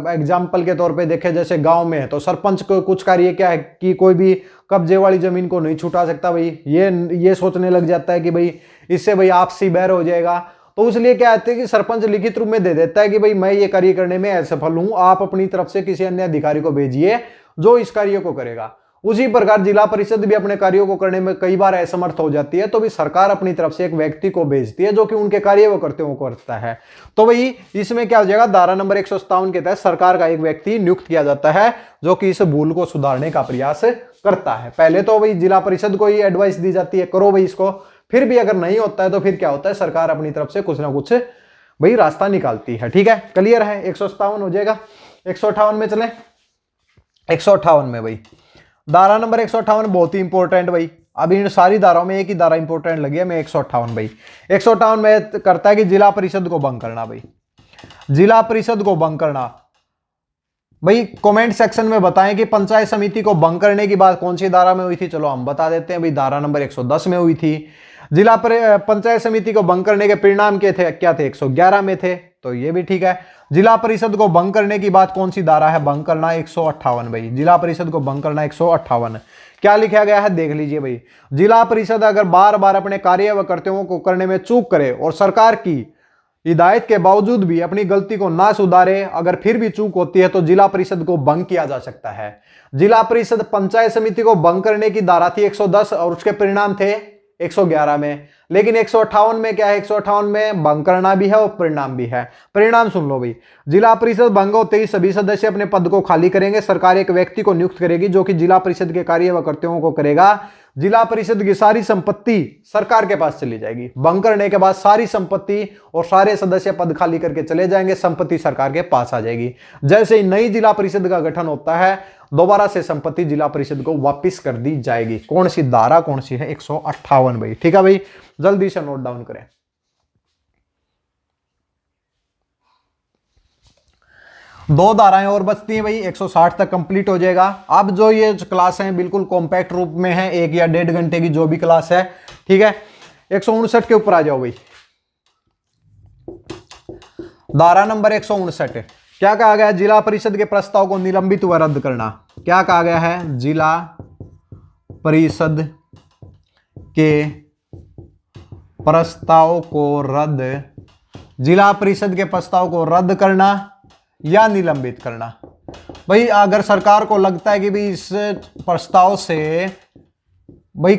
एग्जाम्पल के तौर पे देखें, जैसे गांव में है तो सरपंच को कुछ कार्य क्या है कि कोई भी कब्जे वाली जमीन को नहीं छुटा सकता भाई, ये सोचने लग जाता है कि भाई इससे भाई आपसी बैर हो जाएगा, तो इसलिए क्या कहते हैं कि सरपंच लिखित रूप में दे देता है कि भाई मैं ये कार्य करने में असफल हूं, आप अपनी तरफ से किसी अन्य अधिकारी को भेजिए जो इस कार्य को करेगा। उसी प्रकार जिला परिषद भी अपने कार्यों को करने में कई बार असमर्थ हो जाती है, तो भी सरकार अपनी तरफ से एक व्यक्ति को भेजती है जो कि उनके कार्य वो कर्तव्यों को करता है। तो भाई इसमें क्या हो जाएगा, धारा नंबर 157 के तहत सरकार का एक व्यक्ति नियुक्त किया जाता है जो कि इस भूल को सुधारने का प्रयास करता है। पहले तो भाई जिला परिषद को ही एडवाइस दी जाती है करो भाई इसको, फिर भी अगर नहीं होता है तो फिर क्या होता है, सरकार अपनी तरफ से कुछ ना कुछ भाई रास्ता निकालती है। ठीक है, क्लियर है? 157 हो जाएगा। 158 में चले। 158 में भाई धारा नंबर 158 बहुत ही इंपॉर्टेंट भाई, अभी इन सारी धाराओं में एक ही धारा इंपॉर्टेंट लगी है। मैं 158 भाई 158 में करता है कि जिला परिषद को भंग करना भाई, जिला परिषद को भंग करना भाई। कमेंट सेक्शन में बताएं कि पंचायत समिति को भंग करने की बात कौन सी धारा में हुई थी। चलो हम बता देते हैं भाई, धारा नंबर 110 में हुई थी। जिला पंचायत समिति को भंग करने के परिणाम क्या थे 111 में थे, तो ये भी ठीक है। जिला परिषद को भंग करने की बात कौन सी धारा है, भंग करना 158 भाई, जिला परिषद को भंग करना 158। क्या लिखा गया है देख लीजिए भाई, जिला परिषद अगर बार बार अपने कार्य व कर्तव्यों को करने में चूक करे और सरकार की हिदायत के बावजूद भी अपनी गलती को ना सुधारे, अगर फिर भी चूक होती है तो जिला परिषद को भंग किया जा सकता है। जिला परिषद पंचायत समिति को भंग करने की धारा थी 110 और उसके परिणाम थे 111 में, लेकिन 158 में क्या है, 158 में भंग करना भी है और परिणाम भी है। परिणाम सुन लो भाई, जिला परिषद भंग होते ही सभी सदस्य अपने पद को खाली करेंगे। सरकार एक व्यक्ति को नियुक्त करेगी जो कि जिला परिषद के कार्य व कर्तव्यों को करेगा। जिला परिषद की सारी संपत्ति सरकार के पास चली जाएगी। भंग करने के बाद सारी संपत्ति और सारे सदस्य पद खाली करके चले जाएंगे, संपत्ति सरकार के पास आ जाएगी। जैसे ही नई जिला परिषद का गठन होता है, दोबारा से संपत्ति जिला परिषद को वापस कर दी जाएगी। कौन सी धारा कौन सी है, 158 भाई। ठीक है भाई, जल्दी से नोट डाउन करें। दो धाराएं और बचती हैं भाई, 160 तक कंप्लीट हो जाएगा। अब जो ये क्लास है बिल्कुल कॉम्पैक्ट रूप में है, 1 या 1.5 घंटे की जो भी क्लास है। ठीक है, 159 के ऊपर आ जाओ भाई। धारा नंबर 159 क्या कहा गया है, जिला परिषद के प्रस्ताव को निलंबित व रद्द करना। क्या कहा गया है, जिला परिषद के प्रस्ताव को रद्द, जिला परिषद के प्रस्ताव को रद्द करना या निलंबित करना। भाई अगर सरकार को लगता है कि भाई इस प्रस्ताव से भाई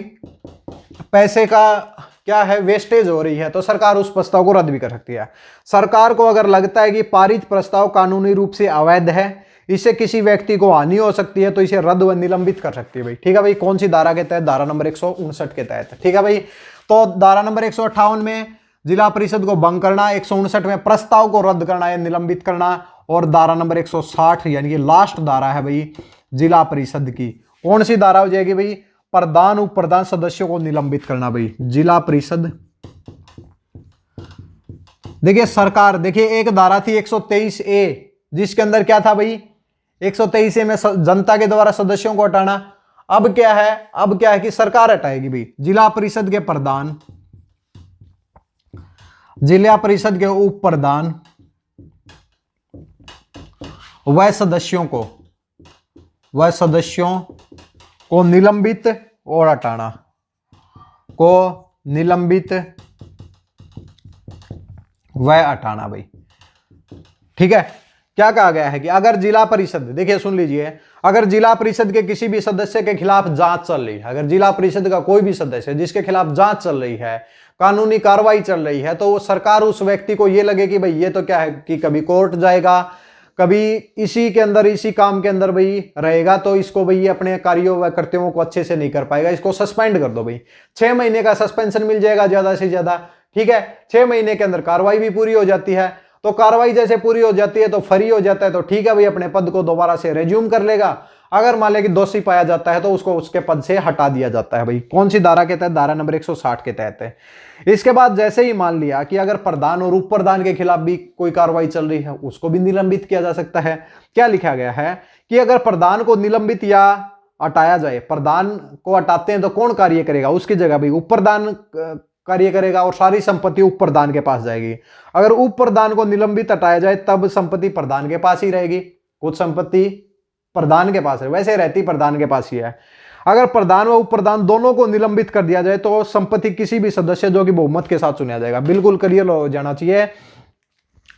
पैसे का क्या है, वेस्टेज हो रही है, तो सरकार उस प्रस्ताव को रद्द भी कर सकती है। सरकार को अगर लगता है कि पारित प्रस्ताव कानूनी रूप से अवैध है, इससे किसी व्यक्ति को हानि हो सकती है, तो इसे रद्द व निलंबित कर सकती है भाई। ठीक है भाई, कौन सी धारा के तहत, धारा नंबर 159 के तहत। ठीक है भाई, तो धारा नंबर 158 में जिला परिषद को भंग करना, 159 में प्रस्ताव को रद्द करना या निलंबित करना, और धारा नंबर 160 यानी कि लास्ट धारा है भाई जिला परिषद की। कौन सी धारा हो जाएगी भाई, प्रधान उप प्रधान सदस्यों को निलंबित करना भाई। जिला परिषद, देखिए सरकार, देखिए एक धारा थी 123A जिसके अंदर क्या था भाई, 123A में जनता के द्वारा सदस्यों को हटाना। अब क्या है कि सरकार हटाएगी भाई। जिला परिषद के प्रधान, जिला परिषद के उप प्रधान वह सदस्यों को निलंबित और हटाना, वह हटाना भाई। ठीक है, क्या कहा गया है कि अगर जिला परिषद, देखिए सुन लीजिए, अगर जिला परिषद के किसी भी सदस्य के खिलाफ जांच चल रही है, अगर जिला परिषद का कोई भी सदस्य जिसके खिलाफ जांच चल रही है, कानूनी कार्रवाई चल रही है, तो वो सरकार उस व्यक्ति को ये लगे कि भाई ये तो क्या है कि कभी कोर्ट जाएगा, कभी इसी के अंदर, इसी काम के अंदर भाई रहेगा, तो इसको भाई अपने कार्यों व कर्तव्यों को अच्छे से नहीं कर पाएगा, इसको सस्पेंड कर दो भाई। 6 महीने का सस्पेंशन मिल जाएगा ज्यादा से ज्यादा। ठीक है, 6 महीने के अंदर कार्रवाई भी पूरी हो जाती है, तो कार्रवाई जैसे पूरी हो जाती है तो फ्री हो जाता है, तो ठीक है भाई, अपने पद को दोबारा से रेज्यूम कर लेगा। अगर मान ले कि दोषी पाया जाता है तो उसको उसके पद से हटा दिया जाता है भाई। कौन सी धारा के तहत, धारा नंबर 160 के तहत है। इसके बाद जैसे ही मान लिया कि अगर प्रधान और उप प्रधान के खिलाफ भी कोई कार्रवाई चल रही है, उसको भी निलंबित किया जा सकता है। क्या लिखा गया है कि अगर प्रधान को निलंबित या हटाया जाए, प्रधान को हटाते हैं तो कौन कार्य करेगा, उसकी जगह भी उप प्रधान कार्य करेगा और सारी संपत्ति उप प्रधान के पास जाएगी। अगर उप प्रधान को निलंबित हटाया जाए तब संपत्ति प्रधान के पास ही रहेगी, कुछ संपत्ति प्रधान के पास है, वैसे रहती प्रधान के पास ही है। अगर प्रधान व उप प्रधान दोनों को निलंबित कर दिया जाए तो संपत्ति किसी भी सदस्य जो कि बहुमत के साथ चुना जाएगा। बिल्कुल क्लियर हो जाना चाहिए।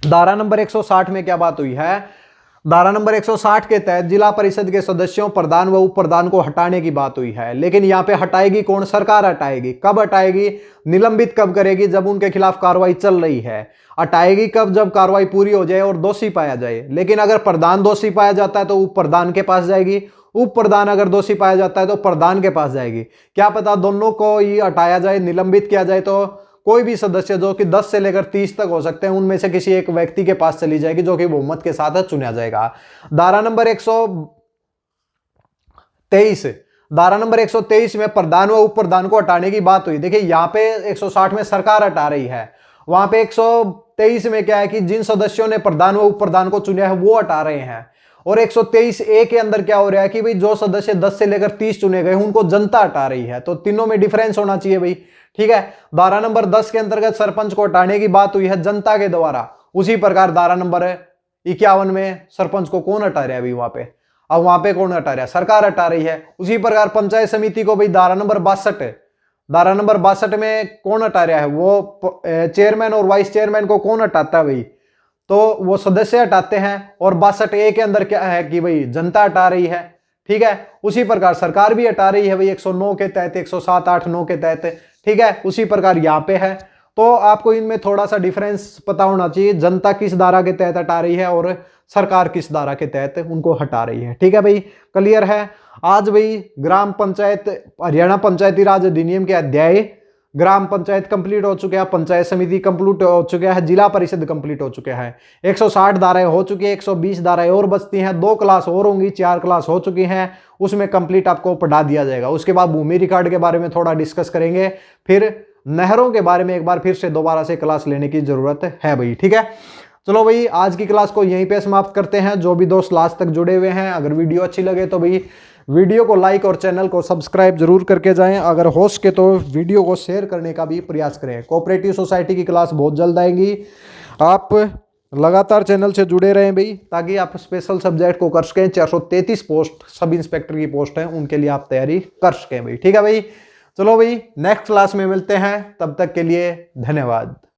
धारा नंबर 160 में क्या बात हुई है, धारा नंबर 160 के तहत जिला परिषद के सदस्यों, प्रधान व उप प्रधान को हटाने की बात हुई है, लेकिन यहां पे हटाएगी कौन, सरकार हटाएगी। कब हटाएगी, निलंबित कब करेगी, जब उनके खिलाफ कार्रवाई चल रही है। हटाएगी कब, जब कार्रवाई पूरी हो जाए और दोषी पाया जाए। लेकिन अगर प्रधान दोषी पाया जाता है तो उप प्रधान के पास जाएगी, उप प्रधान अगर दोषी पाया जाता है तो प्रधान के पास जाएगी। क्या पता दोनों को ही हटाया जाए, निलंबित किया जाए तो कोई भी सदस्य जो कि 10 से लेकर 30 तक हो सकते हैं, उनमें से किसी एक व्यक्ति के पास चली जाएगी जो कि बहुमत के साथ चुना जाएगा। धारा नंबर 123, धारा नंबर 123 में प्रधान व उप प्रधान को हटाने की बात हुई। देखिए यहाँ पे 160 में सरकार हटा रही है, वहां पे 123 में क्या है कि जिन सदस्यों ने प्रधान व उप प्रधान को चुना है वो हटा रहे हैं। और 123A के अंदर क्या हो रहा है कि भाई जो सदस्य 10 से लेकर 30 चुने गए उनको जनता हटा रही है, तो तीनों में डिफरेंस होना चाहिए भाई। ठीक है, धारा नंबर 10 के अंतर्गत सरपंच को हटाने की बात हुई है जनता के द्वारा। उसी प्रकार धारा नंबर 51 में सरपंच को कौन हटा रहा है भाई, वहां पे अब वहां पे कौन हटा रहा है, सरकार हटा रही है। उसी प्रकार पंचायत समिति को भाई धारा नंबर 62 धारा नंबर 62 में कौन हटा रहा है? वो चेयरमैन और वाइस चेयरमैन को कौन हटाता है भाई? तो वो सदस्य हटाते हैं। और 62A के अंदर क्या है कि भाई जनता हटा रही है। ठीक है, उसी प्रकार सरकार भी हटा रही है भाई 109 के तहत, 107, 8, 9 के तहत। ठीक है, उसी प्रकार यहाँ पे है। तो आपको इनमें थोड़ा सा डिफरेंस पता होना चाहिए, जनता किस धारा के तहत हटा रही है और सरकार किस धारा के तहत उनको हटा रही है। ठीक है भाई, क्लियर है। आज भाई ग्राम पंचायत, हरियाणा पंचायती राज अधिनियम के अध्याय, ग्राम पंचायत कंप्लीट हो चुके हैं, पंचायत समिति कंप्लीट हो चुके हैं, जिला परिषद कंप्लीट हो चुके हैं, 160 धाराएं हो चुकी है, 120 धाराएं और बचती हैं, 2 क्लास और होंगी, 4 क्लास हो चुकी हैं, उसमें कंप्लीट आपको पढ़ा दिया जाएगा। उसके बाद भूमि रिकॉर्ड के बारे में थोड़ा डिस्कस करेंगे, फिर नहरों के बारे में एक बार फिर से दोबारा से क्लास लेने की जरूरत है भाई। ठीक है, चलो भाई आज की क्लास को यहीं पे समाप्त करते हैं। जो भी दोस्त लास्ट तक जुड़े हुए हैं, अगर वीडियो अच्छी लगे तो भाई वीडियो को लाइक और चैनल को सब्सक्राइब जरूर करके जाएं। अगर हो सके तो वीडियो को शेयर करने का भी प्रयास करें। कोऑपरेटिव सोसाइटी की क्लास बहुत जल्द आएंगी, आप लगातार चैनल से जुड़े रहें भाई, ताकि आप स्पेशल सब्जेक्ट को कर सकें। 433 पोस्ट सब इंस्पेक्टर की पोस्ट है, उनके लिए आप तैयारी कर सकें भाई। ठीक है भाई, चलो भाई नेक्स्ट क्लास में मिलते हैं, तब तक के लिए धन्यवाद।